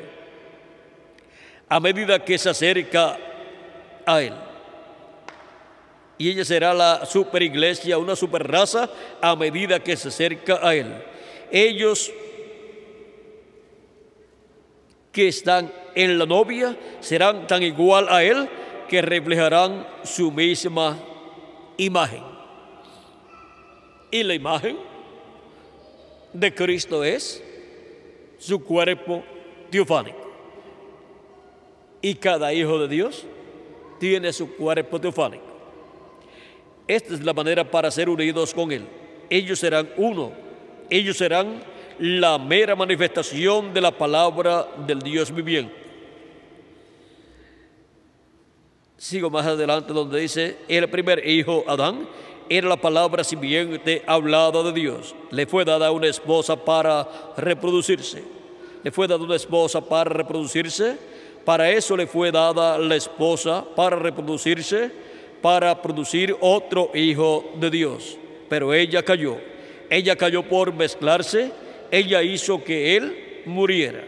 A medida que se acerca a Él, y ella será la super iglesia, una super raza, a medida que se acerca a Él. Ellos que están en la novia serán tan igual a Él que reflejarán su misma imagen. Y la imagen de Cristo es su cuerpo teofánico. Y cada hijo de Dios tiene su cuerpo teofánico. Esta es la manera para ser unidos con Él. Ellos serán uno. Ellos serán la mera manifestación de la palabra del Dios viviente. Sigo más adelante donde dice: el primer hijo, Adán, era la palabra simiente hablada de Dios. Le fue dada una esposa para reproducirse. Le fue dada una esposa para reproducirse. Para eso le fue dada la esposa, para reproducirse, para producir otro hijo de Dios. Pero ella cayó. Ella cayó por mezclarse. Ella hizo que él muriera.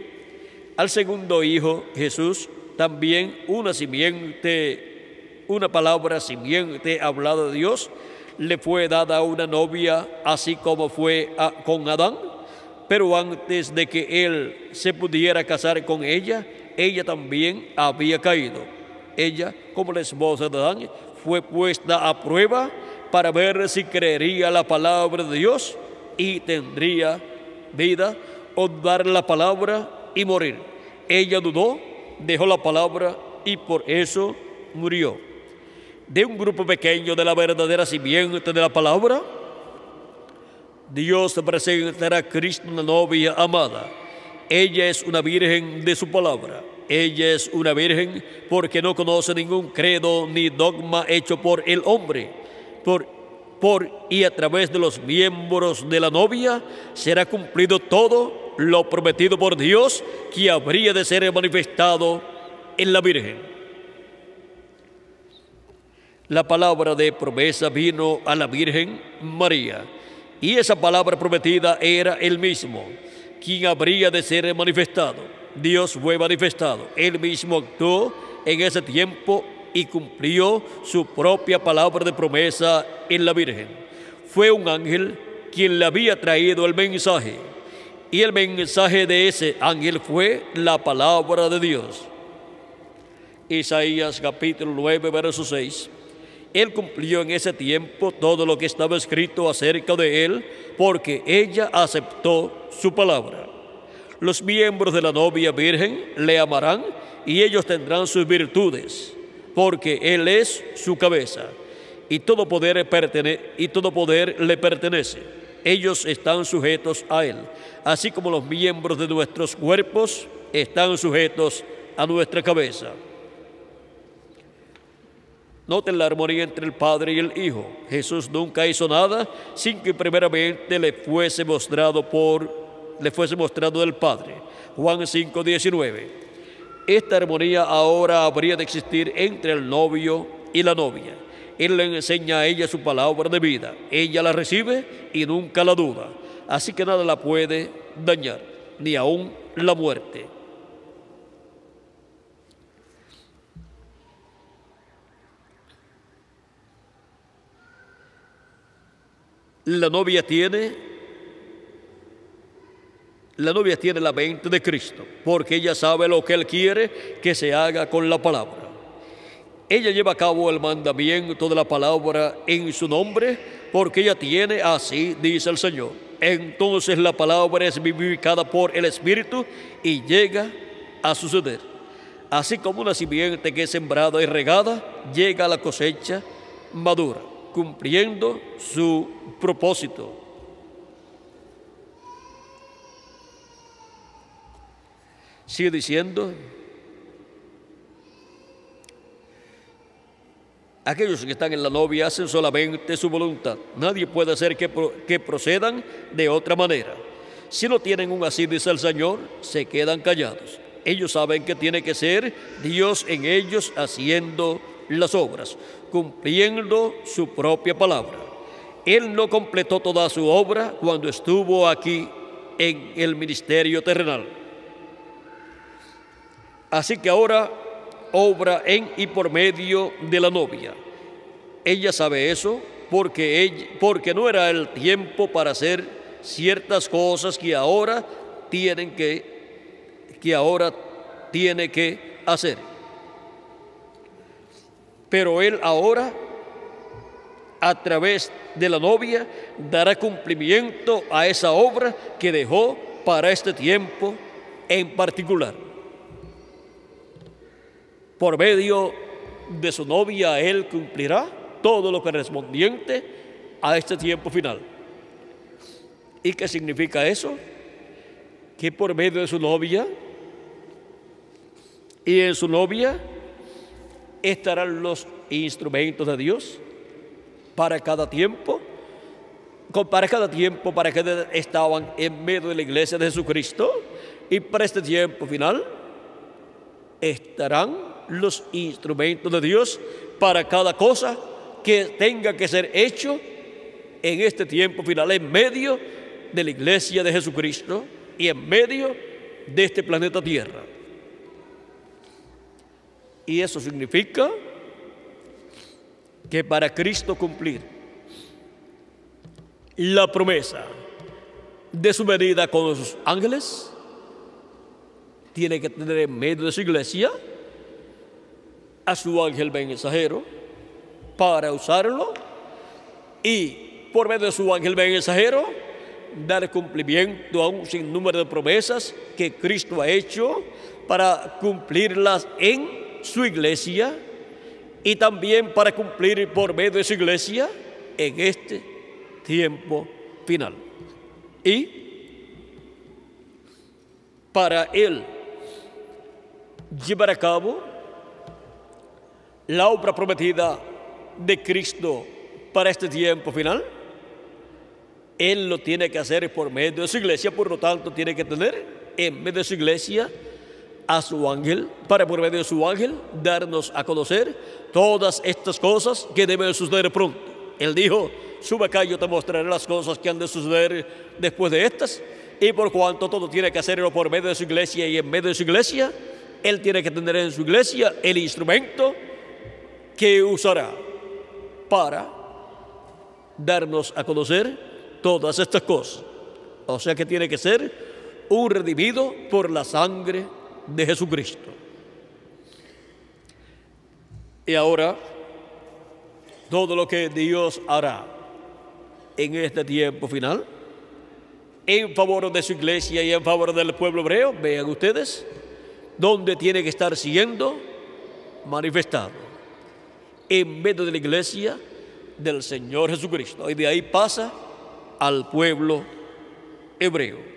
Al segundo hijo, Jesús, también una simiente, una palabra simiente hablada de Dios, le fue dada a una novia, así como fue con Adán. Pero antes de que él se pudiera casar con ella, ella también había caído. Ella, como la esposa de Adán, fue puesta a prueba para ver si creería la palabra de Dios y tendría vida, o dar la palabra y morir. Ella dudó, dejó la palabra y por eso murió. De un grupo pequeño de la verdadera simiente de la palabra, Dios presentará a Cristo, una novia amada. Ella es una virgen de su palabra. Ella es una virgen porque no conoce ningún credo ni dogma hecho por el hombre. Y a través de los miembros de la novia será cumplido todo lo prometido por Dios, que habría de ser manifestado en la Virgen. La palabra de promesa vino a la Virgen María, y esa palabra prometida era el mismo, quien habría de ser manifestado. Dios fue manifestado. Él mismo actuó en ese tiempo y cumplió su propia palabra de promesa en la Virgen. Fue un ángel quien le había traído el mensaje, y el mensaje de ese ángel fue la palabra de Dios. Isaías capítulo 9, verso 6. Él cumplió en ese tiempo todo lo que estaba escrito acerca de él, porque ella aceptó su palabra. Los miembros de la novia virgen le amarán y ellos tendrán sus virtudes, porque él es su cabeza y todo poder le pertenece. Ellos están sujetos a él, así como los miembros de nuestros cuerpos están sujetos a nuestra cabeza. Noten la armonía entre el Padre y el Hijo. Jesús nunca hizo nada sin que primeramente le fuese mostrado del Padre. Juan 5:19. Esta armonía ahora habría de existir entre el novio y la novia. Él le enseña a ella su palabra de vida. Ella la recibe y nunca la duda. Así que nada la puede dañar, ni aun la muerte. La novia tiene la mente de Cristo, porque ella sabe lo que Él quiere que se haga con la palabra. Ella lleva a cabo el mandamiento de la palabra en su nombre, porque ella tiene, así dice el Señor. Entonces la palabra es vivificada por el Espíritu y llega a suceder. Así como una simiente que es sembrada y regada, llega a la cosecha madura, cumpliendo su propósito. Sigue diciendo: aquellos que están en la novia hacen solamente su voluntad. Nadie puede hacer que procedan de otra manera. Si no tienen un así, dice el Señor, se quedan callados. Ellos saben que tiene que ser Dios en ellos haciendo las obras, cumpliendo su propia palabra. Él no completó toda su obra cuando estuvo aquí en el ministerio terrenal. Así que ahora obra en y por medio de la novia. Ella sabe eso porque no era el tiempo para hacer ciertas cosas que ahora tiene que hacer. Pero Él ahora, a través de la novia, dará cumplimiento a esa obra que dejó para este tiempo en particular. Por medio de su novia, Él cumplirá todo lo correspondiente a este tiempo final. ¿Y qué significa eso? Que por medio de su novia y en su novia estarán los instrumentos de Dios para cada tiempo, para que estaban en medio de la iglesia de Jesucristo, y para este tiempo final estarán los instrumentos de Dios para cada cosa que tenga que ser hecho en este tiempo final, en medio de la iglesia de Jesucristo y en medio de este planeta Tierra. Y eso significa que para Cristo cumplir la promesa de su venida con sus ángeles, tiene que tener en medio de su iglesia a su ángel mensajero para usarlo, y por medio de su ángel mensajero dar cumplimiento a un sinnúmero de promesas que Cristo ha hecho para cumplirlas en su iglesia, y también para cumplir por medio de su iglesia en este tiempo final. Y para Él llevar a cabo la obra prometida de Cristo para este tiempo final, Él lo tiene que hacer por medio de su iglesia. Por lo tanto, tiene que tener en medio de su iglesia a su ángel, para por medio de su ángel darnos a conocer todas estas cosas que deben suceder pronto. Él dijo: sube acá, yo te mostraré las cosas que han de suceder después de estas. Y por cuanto todo tiene que hacerlo por medio de su iglesia y en medio de su iglesia, Él tiene que tener en su iglesia el instrumento que usará para darnos a conocer todas estas cosas. O sea que tiene que ser un redimido por la sangre de Jesucristo. Y ahora, todo lo que Dios hará en este tiempo final en favor de su iglesia y en favor del pueblo hebreo, vean ustedes dónde tiene que estar siendo manifestado: en medio de la iglesia del Señor Jesucristo, y de ahí pasa al pueblo hebreo.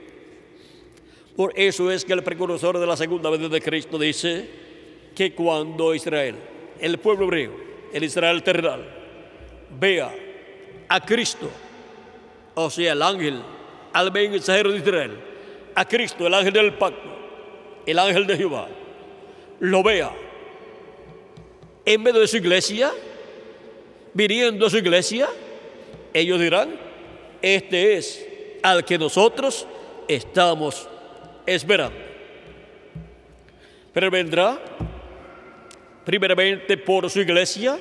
Por eso es que el precursor de la segunda venida de Cristo dice que cuando Israel, el pueblo hebreo, el Israel terrenal, vea a Cristo, o sea, el ángel, al mensajero de Israel, a Cristo, el ángel del pacto, el ángel de Jehová, lo vea en medio de su iglesia, viniendo a su iglesia, ellos dirán, este es al que nosotros estamos esperando. Pero vendrá primeramente por su iglesia,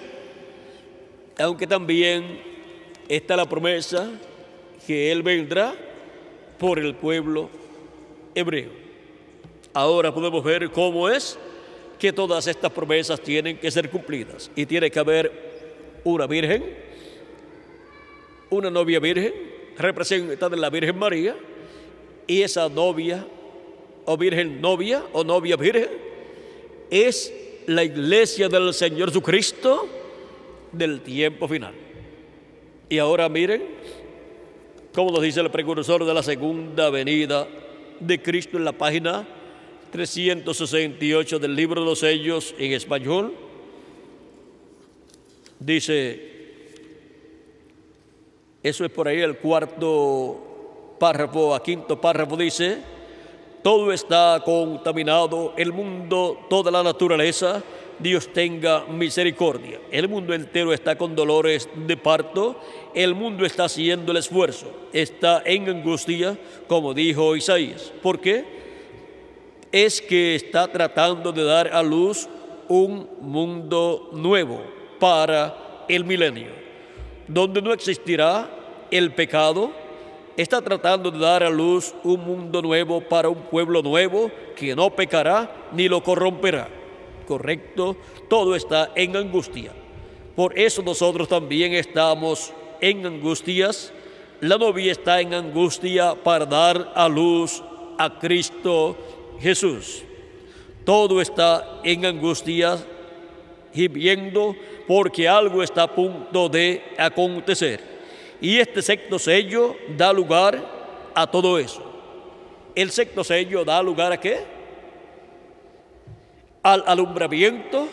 aunque también está la promesa que Él vendrá por el pueblo hebreo. Ahora podemos ver cómo es que todas estas promesas tienen que ser cumplidas. Y tiene que haber una virgen, una novia virgen, representada en la Virgen María, y esa novia, o virgen novia, o novia virgen, es la iglesia del Señor Jesucristo del tiempo final. Y ahora miren cómo nos dice el precursor de la segunda venida de Cristo en la página 368 del libro de los sellos en español. Dice, eso es por ahí el cuarto párrafo, a quinto párrafo, dice: todo está contaminado, el mundo, toda la naturaleza, Dios tenga misericordia. El mundo entero está con dolores de parto, el mundo está haciendo el esfuerzo, está en angustia, como dijo Isaías. ¿Por qué? Es que está tratando de dar a luz un mundo nuevo para el milenio, donde no existirá el pecado. Está tratando de dar a luz un mundo nuevo para un pueblo nuevo que no pecará ni lo corromperá. Correcto, todo está en angustia. Por eso nosotros también estamos en angustias. La novia está en angustia para dar a luz a Cristo Jesús. Todo está en angustia, gimiendo, porque algo está a punto de acontecer. Y este sexto sello da lugar a todo eso. El sexto sello da lugar ¿a qué? Al alumbramiento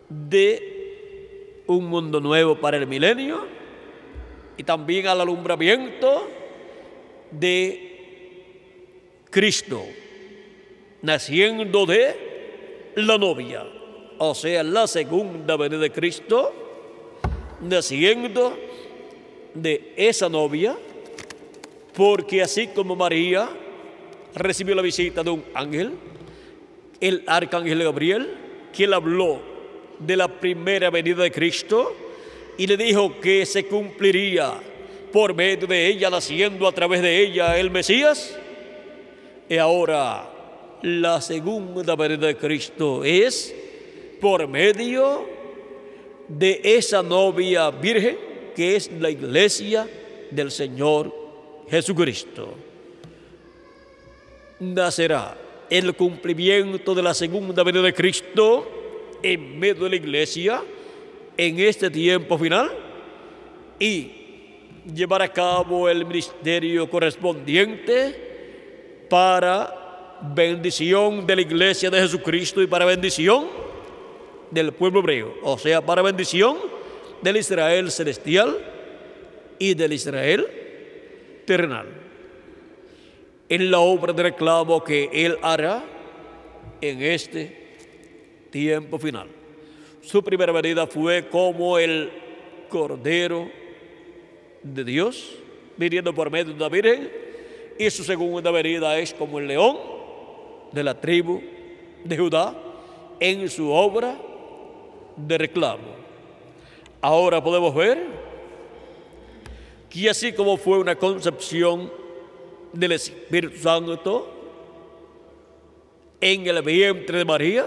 de un mundo nuevo para el milenio, y también al alumbramiento de Cristo, naciendo de la novia, o sea, la segunda venida de Cristo, naciendo de esa novia, porque así como María recibió la visita de un ángel, el arcángel Gabriel, que le habló de la primera venida de Cristo y le dijo que se cumpliría por medio de ella, naciendo a través de ella el Mesías. Y ahora la segunda venida de Cristo es por medio de esa novia virgen que es la iglesia del Señor Jesucristo. Nacerá el cumplimiento de la segunda venida de Cristo en medio de la iglesia en este tiempo final, y llevar a cabo el ministerio correspondiente para bendición de la iglesia de Jesucristo y para bendición del pueblo hebreo, o sea, para bendición del Israel celestial y del Israel terrenal, en la obra de reclamo que Él hará en este tiempo final. Su primera venida fue como el Cordero de Dios, viniendo por medio de una virgen, y su segunda venida es como el león de la tribu de Judá en su obra de reclamo. Ahora podemos ver que así como fue una concepción del Espíritu Santo en el vientre de María,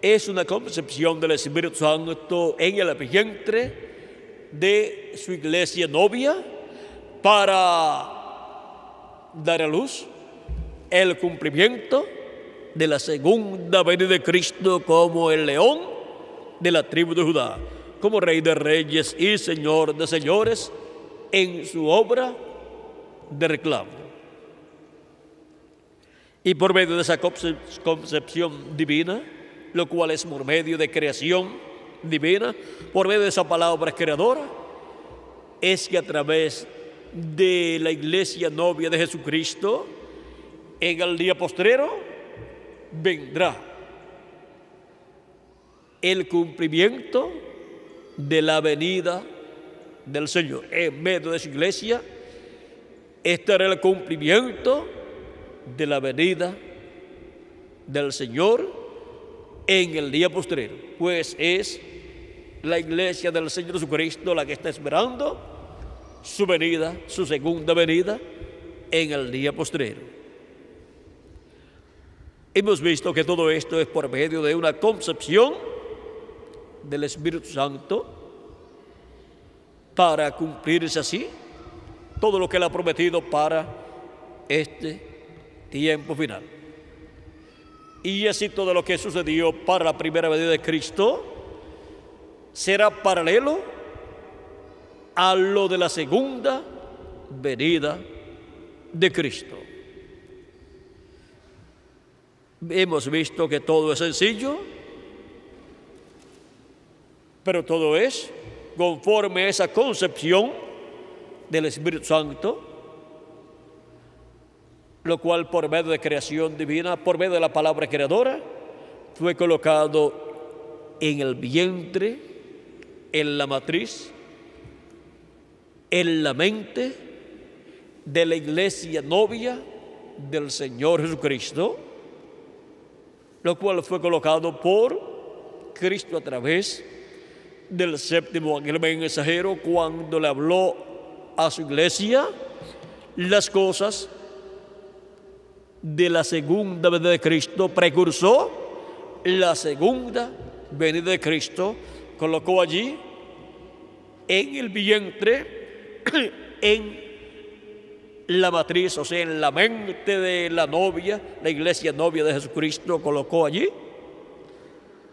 es una concepción del Espíritu Santo en el vientre de su iglesia novia para dar a luz el cumplimiento de la segunda venida de Cristo como el león de la tribu de Judá, como Rey de Reyes y Señor de Señores en su obra de reclamo. Y por medio de esa concepción divina lo cual es por medio de creación divina, por medio de esa palabra creadora, es que a través de la iglesia novia de Jesucristo, en el día postrero, vendrá el cumplimiento de la venida del Señor. En medio de su iglesia estará el cumplimiento de la venida del Señor en el día postrero, pues es la iglesia del Señor Jesucristo la que está esperando su venida, su segunda venida en el día postrero. Hemos visto que todo esto es por medio de una concepción del Espíritu Santo para cumplirse así todo lo que Él ha prometido para este tiempo final. Y así todo lo que sucedió para la primera venida de Cristo será paralelo a lo de la segunda venida de Cristo. Hemos visto que todo es sencillo, pero todo es conforme a esa concepción del Espíritu Santo, lo cual por medio de creación divina, por medio de la palabra creadora, fue colocado en el vientre, en la matriz, en la mente de la iglesia novia del Señor Jesucristo, lo cual fue colocado por Cristo a través del séptimo ángel mensajero cuando le habló a su iglesia las cosas de la segunda venida de Cristo. Precursó la segunda venida de Cristo, colocó allí en el vientre, en la matriz, o sea, en la mente de la novia, la iglesia novia de Jesucristo, colocó allí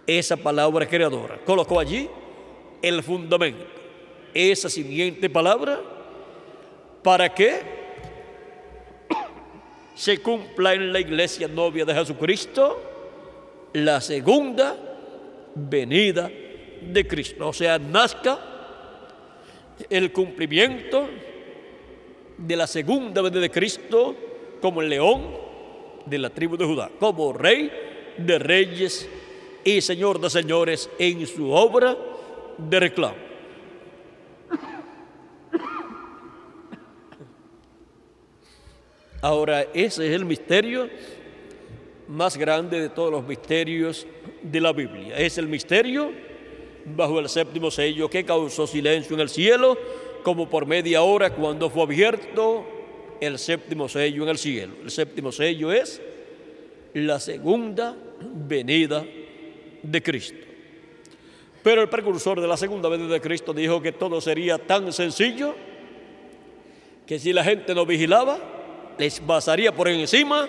esa palabra creadora, colocó allí el fundamento, esa siguiente palabra, para que se cumpla en la iglesia novia de Jesucristo la segunda venida de Cristo, o sea, nazca el cumplimiento de la segunda venida de Cristo como el león de la tribu de Judá, como rey de reyes y señor de señores en su obra de reclamo. Ahora, ese es el misterio más grande de todos los misterios de la Biblia. Es el misterio bajo el séptimo sello que causó silencio en el cielo, como por media hora cuando fue abierto el séptimo sello en el cielo. El séptimo sello es la segunda venida de Cristo. Pero el precursor de la segunda venida de Cristo dijo que todo sería tan sencillo que si la gente no vigilaba, les pasaría por encima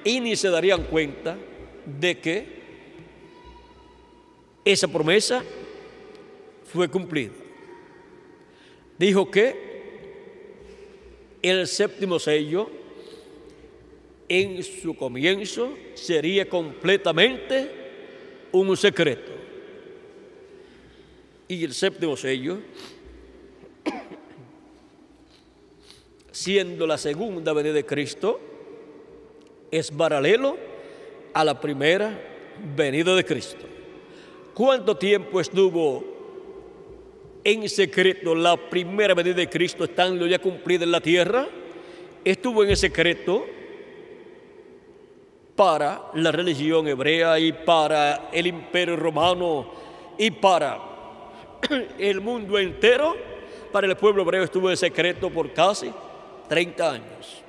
y ni se darían cuenta de que esa promesa fue cumplida. Dijo que el séptimo sello en su comienzo sería completamente un secreto. Y el séptimo sello, siendo la segunda venida de Cristo, es paralelo a la primera venida de Cristo. ¿Cuánto tiempo estuvo en secreto la primera venida de Cristo estando ya cumplida en la tierra? Estuvo en secreto para la religión hebrea y para el imperio romano y para el mundo entero. Para el pueblo hebreo estuvo en secreto por casi 30 años.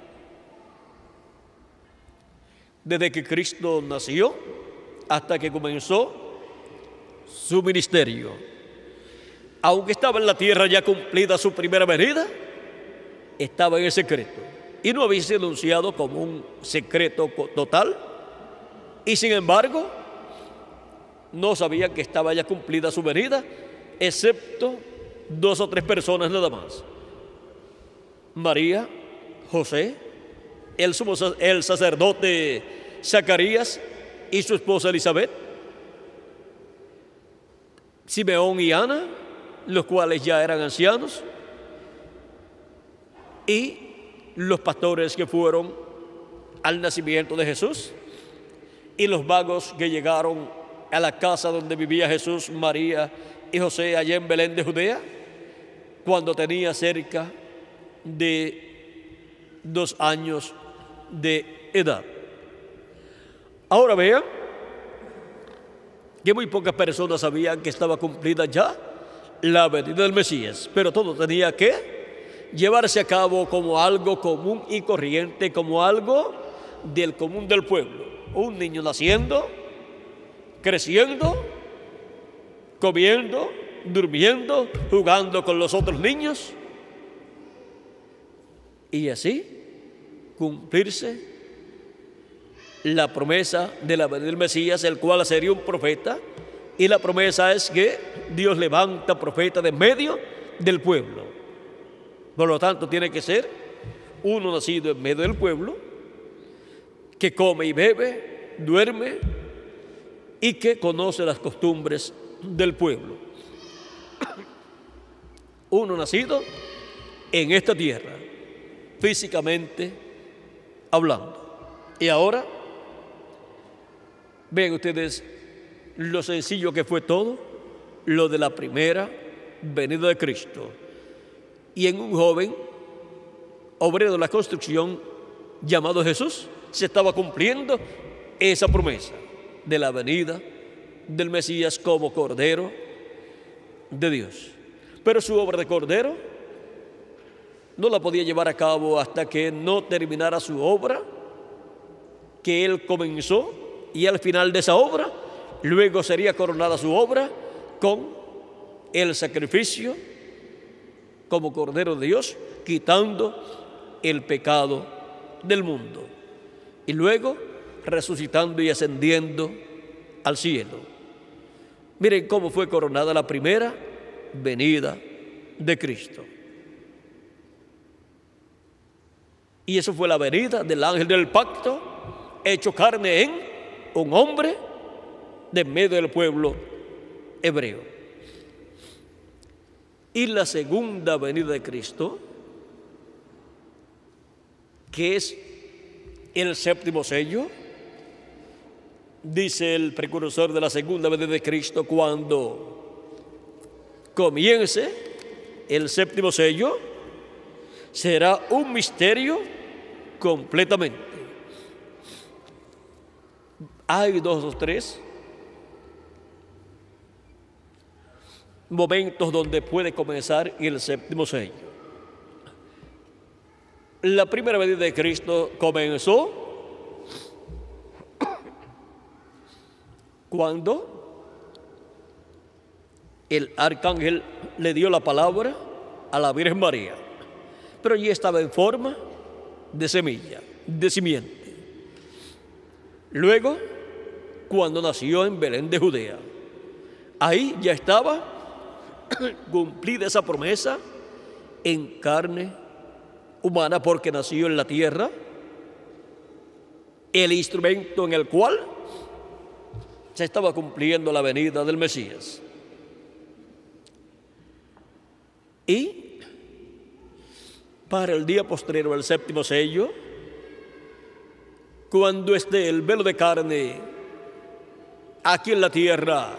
Desde que Cristo nació hasta que comenzó su ministerio. Aunque estaba en la tierra ya cumplida su primera venida, estaba en el secreto. Y no había sido anunciado como un secreto total. Y sin embargo, no sabían que estaba ya cumplida su venida, excepto 2 o 3 personas nada más. María, José, el sacerdote Zacarías y su esposa Elizabeth, Simeón y Ana, los cuales ya eran ancianos, y los pastores que fueron al nacimiento de Jesús, y los magos que llegaron a la casa donde vivía Jesús, María y José, allá en Belén de Judea, cuando tenía cerca de 2 años de edad. Ahora vean que muy pocas personas sabían que estaba cumplida ya la venida del Mesías, pero todo tenía que llevarse a cabo como algo común y corriente, como algo del común del pueblo. Un niño naciendo, creciendo, comiendo, durmiendo, jugando con los otros niños, y así cumplirse la promesa de la venida del Mesías, el cual sería un profeta, y la promesa es que Dios levanta profeta de medio del pueblo. Por lo tanto, tiene que ser uno nacido en medio del pueblo, que come y bebe, duerme y que conoce las costumbres del pueblo. Uno nacido en esta tierra, físicamente hablando. Y ahora, ven ustedes lo sencillo que fue todo, lo de la primera venida de Cristo. Y en un joven obrero de la construcción llamado Jesús se estaba cumpliendo esa promesa de la venida del Mesías como Cordero de Dios. Pero su obra de Cordero no la podía llevar a cabo hasta que no terminara su obra que él comenzó, y al final de esa obra luego sería coronada su obra con el sacrificio como Cordero de Dios, quitando el pecado del mundo, y luego resucitando y ascendiendo al cielo. Miren cómo fue coronada la primera venida de Cristo. Y eso fue la venida del ángel del pacto, hecho carne en un hombre de medio del pueblo hebreo. Y la segunda venida de Cristo, que es el séptimo sello, dice el precursor de la segunda venida de Cristo, cuando comience el séptimo sello, será un misterio completamente. Hay 2 o 3 momentos donde puede comenzar el séptimo sello. La primera venida de Cristo comenzó cuando el arcángel le dio la palabra a la Virgen María, pero ya estaba en forma de semilla, de simiente. Luego, cuando nació en Belén de Judea, ahí ya estaba cumplida esa promesa en carne humana, porque nació en la tierra, el instrumento en el cual se estaba cumpliendo la venida del Mesías. Y para el día postrero, el séptimo sello, cuando esté el velo de carne aquí en la tierra,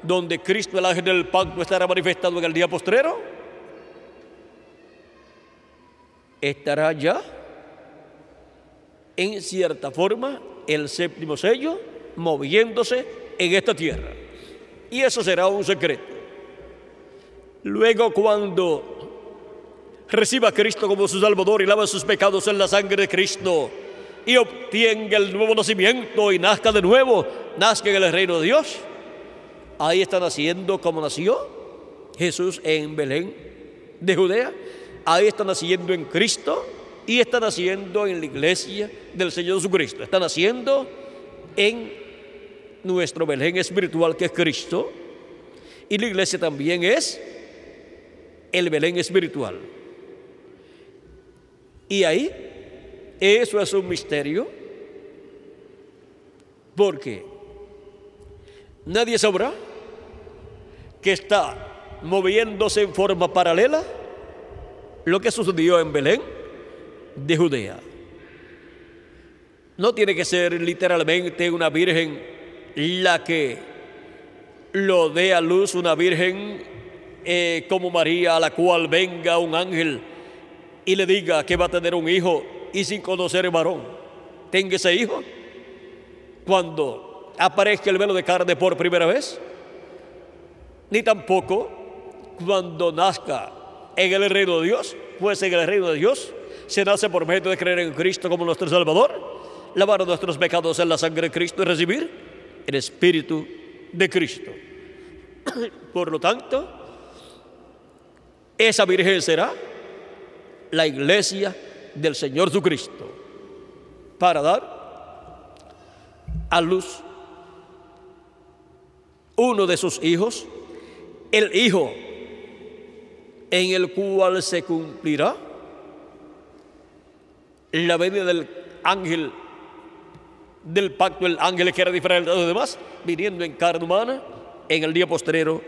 donde Cristo, el ángel del pacto, estará manifestado en el día postrero, estará ya en cierta forma el séptimo sello moviéndose en esta tierra, y eso será un secreto. Luego, cuando reciba a Cristo como su Salvador y lava sus pecados en la sangre de Cristo y obtenga el nuevo nacimiento y nazca de nuevo, nazca en el reino de Dios, ahí está naciendo como nació Jesús en Belén de Judea. Ahí está naciendo en Cristo y está naciendo en la iglesia del Señor Jesucristo. Está naciendo en nuestro Belén espiritual, que es Cristo, y la iglesia también es el Belén espiritual. Y ahí, eso es un misterio, porque nadie sabrá que está moviéndose en forma paralela lo que sucedió en Belén de Judea. No tiene que ser literalmente una virgen la que lo dé a luz, una virgen como María, a la cual venga un ángel y le diga que va a tener un hijo y sin conocer el varón tenga ese hijo cuando aparezca el velo de carne por primera vez, ni tampoco cuando nazca en el reino de Dios, pues en el reino de Dios se nace por medio de creer en Cristo como nuestro Salvador, lavar nuestros pecados en la sangre de Cristo y recibir el Espíritu de Cristo. Por lo tanto, esa virgen será la iglesia del Señor Jesucristo para dar a luz uno de sus hijos, el hijo en el cual se cumplirá la venida del ángel del pacto, el ángel que era diferente de los demás, viniendo en carne humana en el día postrero,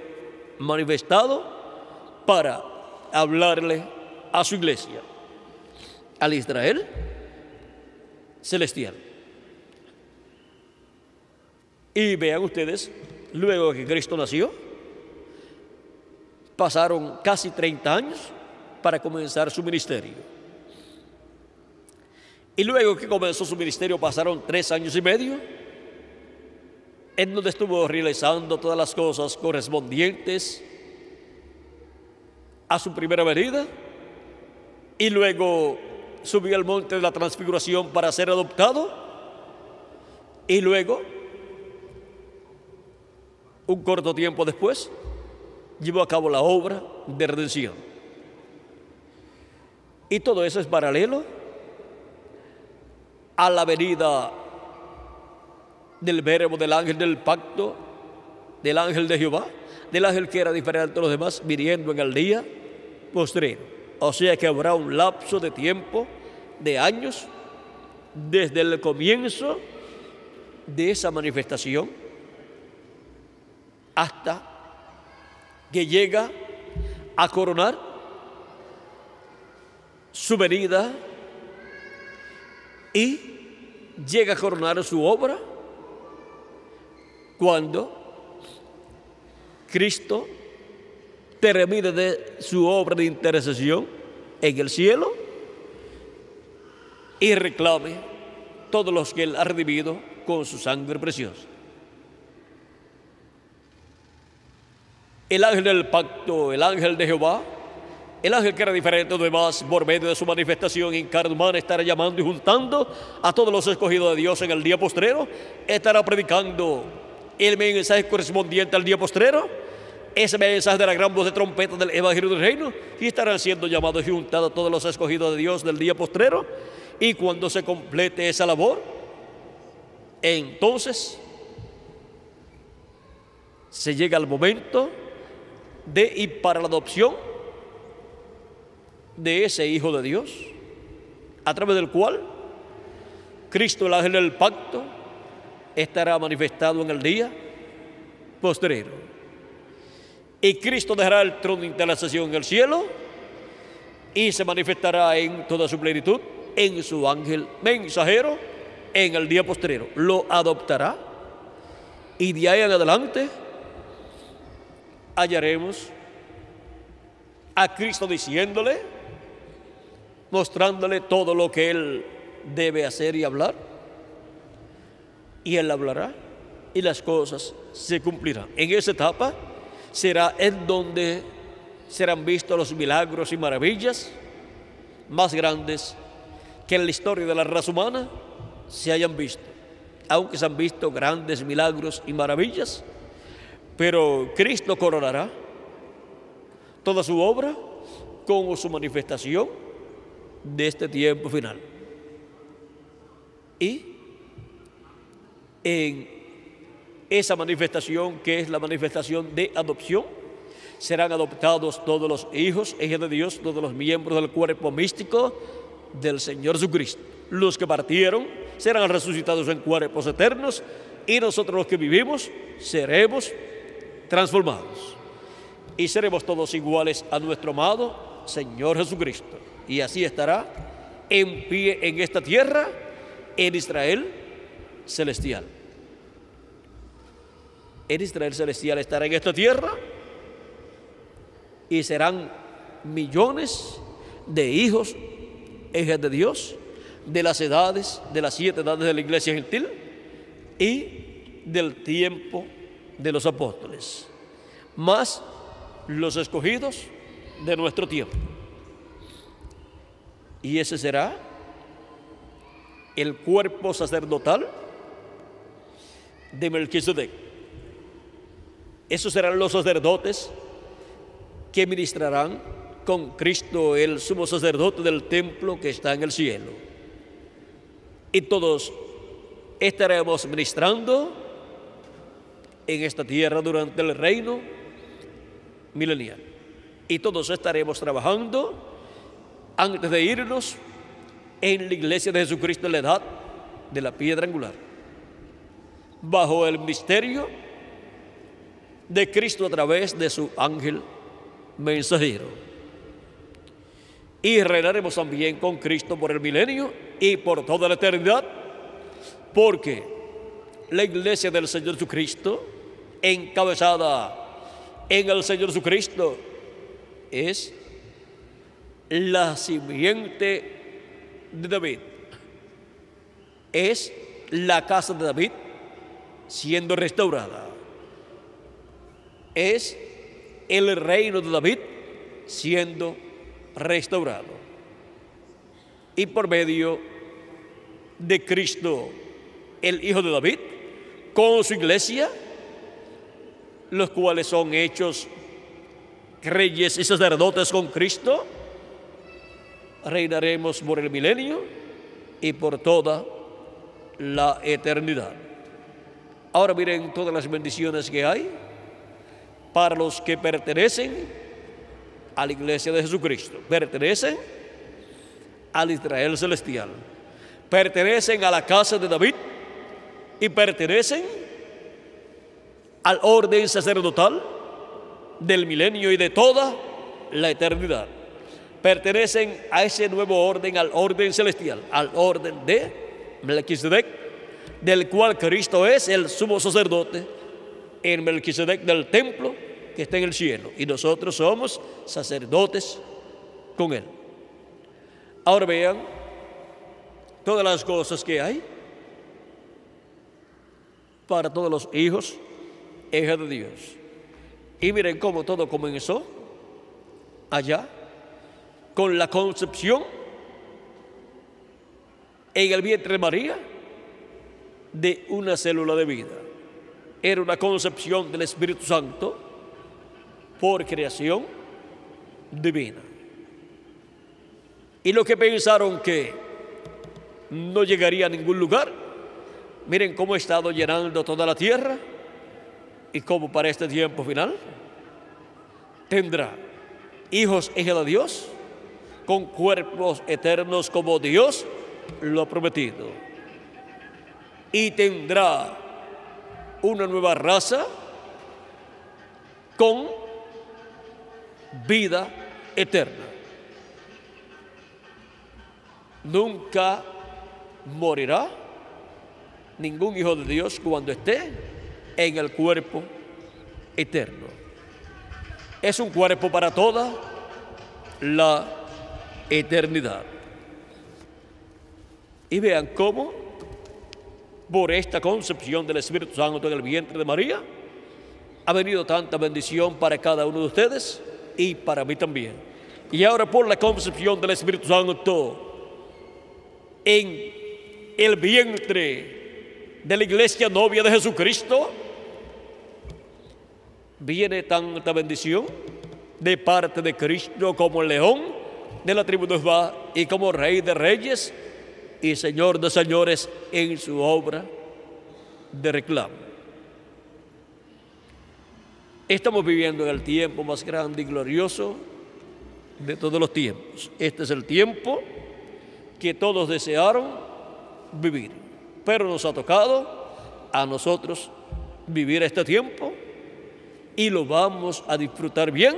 manifestado para hablarle a su iglesia, al Israel celestial. Y vean ustedes, luego que Cristo nació, pasaron casi 30 años para comenzar su ministerio. Y luego que comenzó su ministerio pasaron 3 años y medio, en donde estuvo realizando todas las cosas correspondientes a su primera venida, y luego subió al monte de la transfiguración para ser adoptado, y luego, un corto tiempo después, llevó a cabo la obra de redención. Y todo eso es paralelo a la venida del verbo, del ángel del pacto, del ángel de Jehová, del ángel que era diferente de los demás, viniendo en el día postrero. O sea que habrá un lapso de tiempo, de años, desde el comienzo de esa manifestación hasta que llega a coronar su venida y llega a coronar su obra cuando Cristo termine de su obra de intercesión en el cielo y reclame todos los que Él ha redimido con su sangre preciosa. El ángel del pacto, el ángel de Jehová, el ángel que era diferente de los demás, por medio de su manifestación en carne humana, estará llamando y juntando a todos los escogidos de Dios en el día postrero, estará predicando el mensaje correspondiente al día postrero, ese mensaje de la gran voz de trompeta del Evangelio del Reino, y estarán siendo llamados y juntados a todos los escogidos de Dios del día postrero, y cuando se complete esa labor, entonces se llega al momento de y para la adopción de ese Hijo de Dios, a través del cual Cristo, el ángel del pacto, estará manifestado en el día postrero. Y Cristo dejará el trono de intercesión en el cielo y se manifestará en toda su plenitud en su ángel mensajero en el día postrero. Lo adoptará y de ahí en adelante hallaremos a Cristo diciéndole, mostrándole todo lo que Él debe hacer y hablar, y Él hablará y las cosas se cumplirán. En esa etapa será en donde serán vistos los milagros y maravillas más grandes que en la historia de la raza humana se hayan visto. Aunque se han visto grandes milagros y maravillas, pero Cristo coronará toda su obra con su manifestación de este tiempo final. Y en esa manifestación, que es la manifestación de adopción, serán adoptados todos los hijos e hijas de Dios, todos los miembros del cuerpo místico del Señor Jesucristo. Los que partieron serán resucitados en cuerpos eternos y nosotros los que vivimos seremos transformados. y seremos todos iguales a nuestro amado Señor Jesucristo. Y así estará en pie en esta tierra, en Israel celestial. En Israel celestial estará en esta tierra y serán millones de hijos, hijas de Dios, de las edades, de las 7 edades de la iglesia gentil y del tiempo de los apóstoles, más los escogidos de nuestro tiempo. Y ese será el cuerpo sacerdotal de Melquisedec. Esos serán los sacerdotes que ministrarán con Cristo, el sumo sacerdote del templo que está en el cielo. Y todos estaremos ministrando en esta tierra durante el reino milenial. Y todos estaremos trabajando antes de irnos en la iglesia de Jesucristo en la edad de la piedra angular, bajo el ministerio de Cristo a través de su ángel mensajero. Y reinaremos también con Cristo por el milenio y por toda la eternidad, porque la iglesia del Señor Jesucristo, encabezada en el Señor Jesucristo, es la simiente de David. Es la casa de David siendo restaurada. Es el reino de David siendo restaurado. Y por medio de Cristo, el Hijo de David, con su iglesia, los cuales son hechos reyes y sacerdotes con Cristo, reinaremos por el milenio y por toda la eternidad. Ahora miren todas las bendiciones que hay para los que pertenecen a la iglesia de Jesucristo, pertenecen al Israel celestial, pertenecen a la casa de David y pertenecen al orden sacerdotal del milenio y de toda la eternidad. Pertenecen a ese nuevo orden, al orden celestial, al orden de Melquisedec, del cual Cristo es el sumo sacerdote en Melquisedec del templo que está en el cielo, y nosotros somos sacerdotes con él. Ahora vean todas las cosas que hay para todos los hijos, hijas de Dios. Y miren cómo todo comenzó allá con la concepción en el vientre de María de una célula de vida. Era una concepción del Espíritu Santo por creación divina. Y los que pensaron que no llegaría a ningún lugar, miren cómo ha estado llenando toda la tierra y cómo para este tiempo final tendrá hijos, hijas de Dios, con cuerpos eternos como Dios lo ha prometido. Y tendrá una nueva raza con vida eterna. Nunca morirá ningún hijo de Dios cuando esté en el cuerpo eterno. Es un cuerpo para toda la eternidad. Y vean cómo por esta concepción del Espíritu Santo en el vientre de María ha venido tanta bendición para cada uno de ustedes y para mí también. Y ahora por la concepción del Espíritu Santo en el vientre de la iglesia novia de Jesucristo, viene tanta bendición de parte de Cristo como el león de la tribu de Judá y como Rey de reyes y Señor de señores en su obra de reclamo. Estamos viviendo en el tiempo más grande y glorioso de todos los tiempos. Este es el tiempo que todos desearon vivir, pero nos ha tocado a nosotros vivir este tiempo y lo vamos a disfrutar bien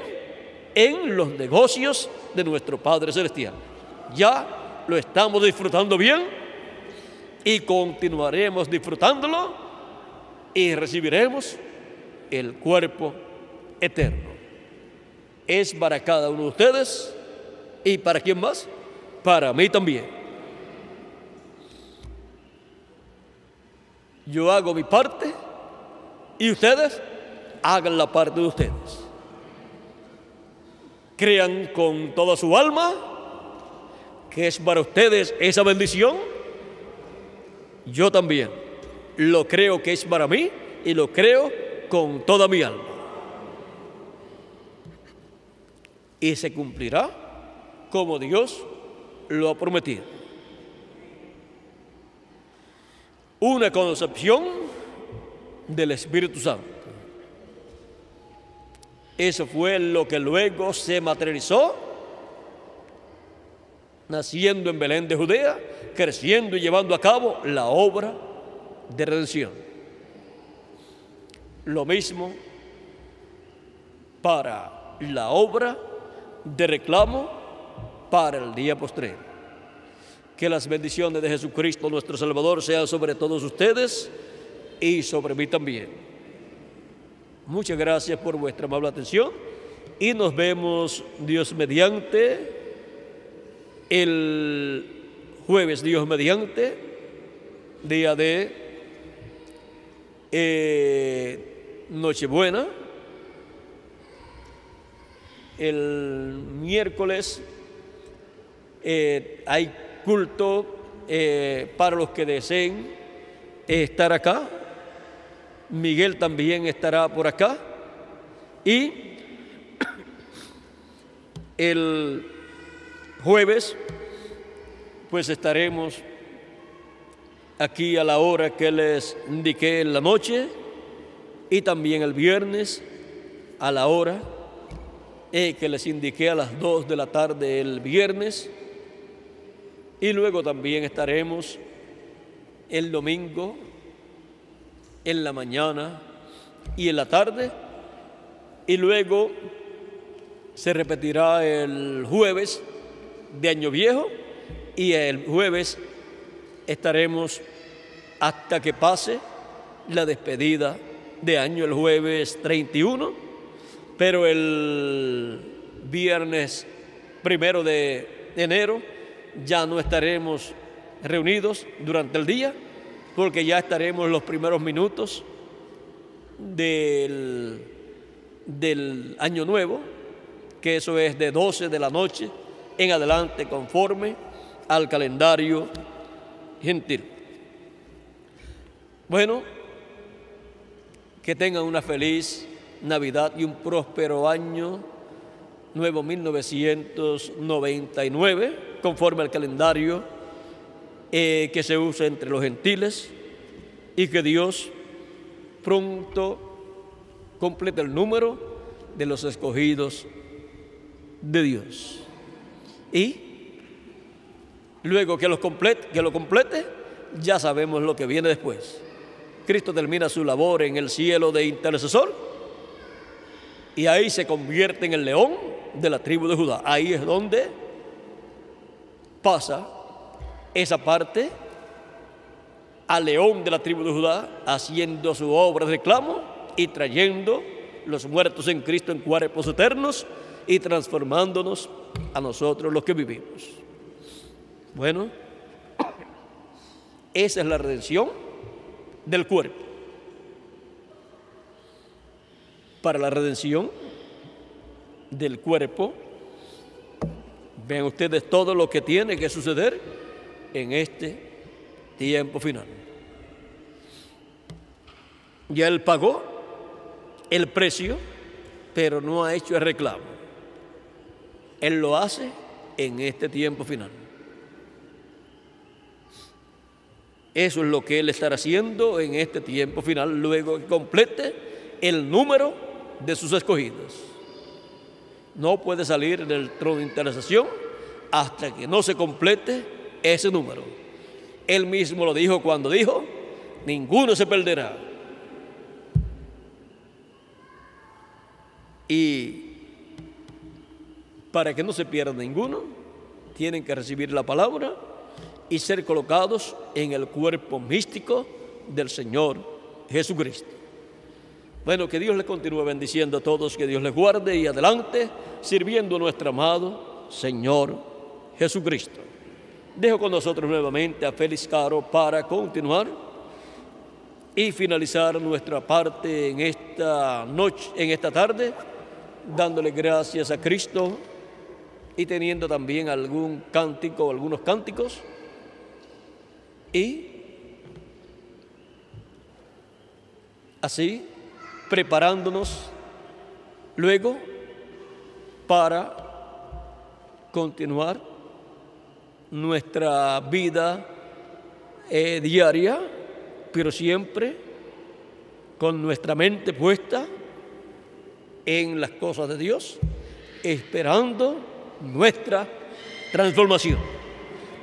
en los negocios de nuestro Padre Celestial. Ya lo estamos disfrutando bien y continuaremos disfrutándolo y recibiremos el cuerpo eterno. Es para cada uno de ustedes y para quién más, para mí también. Yo hago mi parte y ustedes hagan la parte de ustedes. Crean con toda su alma que es para ustedes esa bendición. Yo también lo creo que es para mí y lo creo con toda mi alma. Y se cumplirá como Dios lo ha prometido. Una concepción del Espíritu Santo. Eso fue lo que luego se materializó, naciendo en Belén de Judea, creciendo y llevando a cabo la obra de redención. Lo mismo para la obra de reclamo para el día postrero. Que las bendiciones de Jesucristo nuestro Salvador sean sobre todos ustedes y sobre mí también. Muchas gracias por vuestra amable atención y nos vemos, Dios mediante, el jueves, Dios mediante, día de Nochebuena. El miércoles hay culto para los que deseen estar acá. Miguel también estará por acá. Y el jueves, pues estaremos aquí a la hora que les indiqué en la noche, y también el viernes a la hora que les indiqué a las 2 de la tarde el viernes, y luego también estaremos el domingo en la mañana y en la tarde, y luego se repetirá el jueves de Año Viejo, y el jueves estaremos hasta que pase la despedida de año, el jueves 31, pero el viernes 1 de enero ya no estaremos reunidos durante el día, porque ya estaremos en los primeros minutos del año nuevo, que eso es de 12 de la noche en adelante, conforme al calendario gentil. Bueno, que tengan una feliz Navidad y un próspero año nuevo 1999, conforme al calendario que se usa entre los gentiles, y que Dios pronto complete el número de los escogidos de Dios. Y luego que lo complete, ya sabemos lo que viene después. Cristo termina su labor en el cielo de intercesor, y ahí se convierte en el león de la tribu de Judá. Ahí es donde pasa esa parte al león de la tribu de Judá, haciendo su obra de reclamo y trayendo los muertos en Cristo en cuerpos eternos y transformándonos a nosotros los que vivimos. Bueno, esa es la redención del cuerpo. Para la redención del cuerpo, vean ustedes todo lo que tiene que suceder en este tiempo final. Ya Él pagó el precio, pero no ha hecho el reclamo. Él lo hace en este tiempo final. Eso es lo que Él estará haciendo en este tiempo final, luego que complete el número de sus escogidos. No puede salir del trono de intercesión hasta que no se complete ese número. Él mismo lo dijo cuando dijo: ninguno se perderá, Y para que no se pierda ninguno, tienen que recibir la palabra y ser colocados en el cuerpo místico del Señor Jesucristo. Bueno, que Dios les continúe bendiciendo a todos, que Dios les guarde y adelante, sirviendo a nuestro amado Señor Jesucristo. Dejo con nosotros nuevamente a Félix Caro para continuar y finalizar nuestra parte en esta noche, en esta tarde, dándole gracias a Cristo y teniendo también algún cántico, algunos cánticos, y así preparándonos luego para continuar nuestra vida diaria, pero siempre con nuestra mente puesta en las cosas de Dios, esperando nuestra transformación.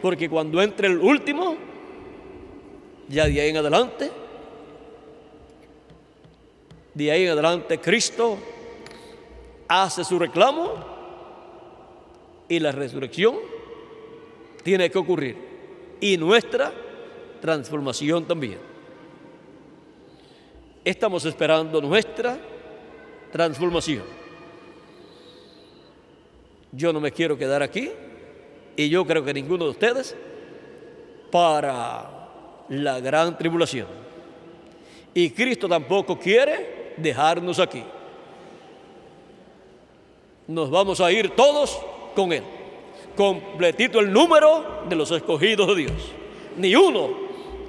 Porque cuando entre el último, ya de ahí en adelante Cristo hace su reclamo y la resurrección tiene que ocurrir, y nuestra transformación también. Estamos esperando nuestra transformación. Yo no me quiero quedar aquí, y yo creo que ninguno de ustedes, para la gran tribulación. Y Cristo tampoco quiere dejarnos aquí. Nos vamos a ir todos con Él, completito el número de los escogidos de Dios. Ni uno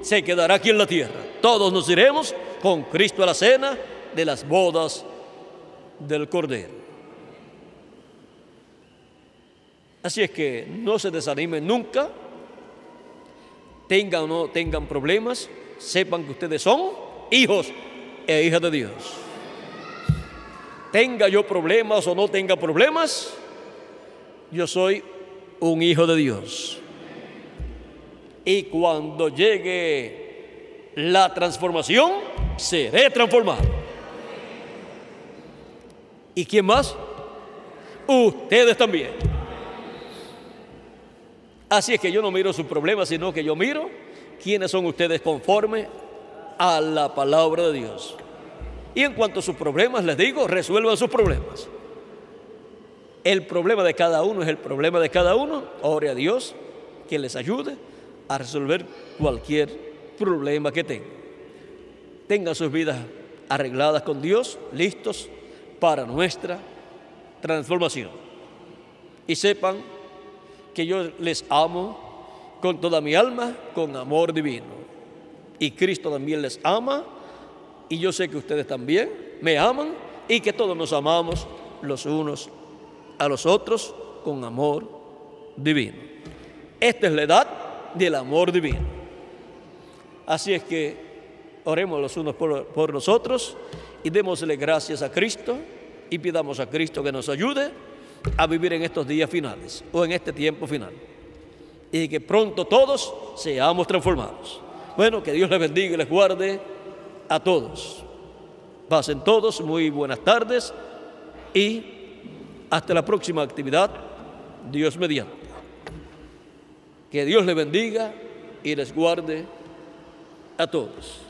se quedará aquí en la tierra. Todos nos iremos con Cristo a la cena de las bodas del Cordero. Así es que no se desanimen nunca, tengan o no tengan problemas, sepan que ustedes son hijos e hijas de Dios. Tenga yo problemas o no tenga problemas, yo soy un hijo de Dios. Y cuando llegue la transformación, seré transformado. ¿Y quién más? Ustedes también. Así es que yo no miro sus problemas, sino que yo miro quiénes son ustedes conforme a la palabra de Dios. Y en cuanto a sus problemas, les digo, resuelvan sus problemas. El problema de cada uno es el problema de cada uno. Ore a Dios que les ayude a resolver cualquier problema que tengan. Tengan sus vidas arregladas con Dios, listos para nuestra transformación. Y sepan que yo les amo con toda mi alma, con amor divino. Y Cristo también les ama, y yo sé que ustedes también me aman, y que todos nos amamos los unos a los otros con amor divino. Esta es la edad del amor divino. Así es que oremos los unos por los otros y démosle gracias a Cristo y pidamos a Cristo que nos ayude a vivir en estos días finales o en este tiempo final, y que pronto todos seamos transformados. Bueno, que Dios les bendiga y les guarde a todos. Pasen todos muy buenas tardes y hasta la próxima actividad, Dios mediante. Que Dios les bendiga y les guarde a todos.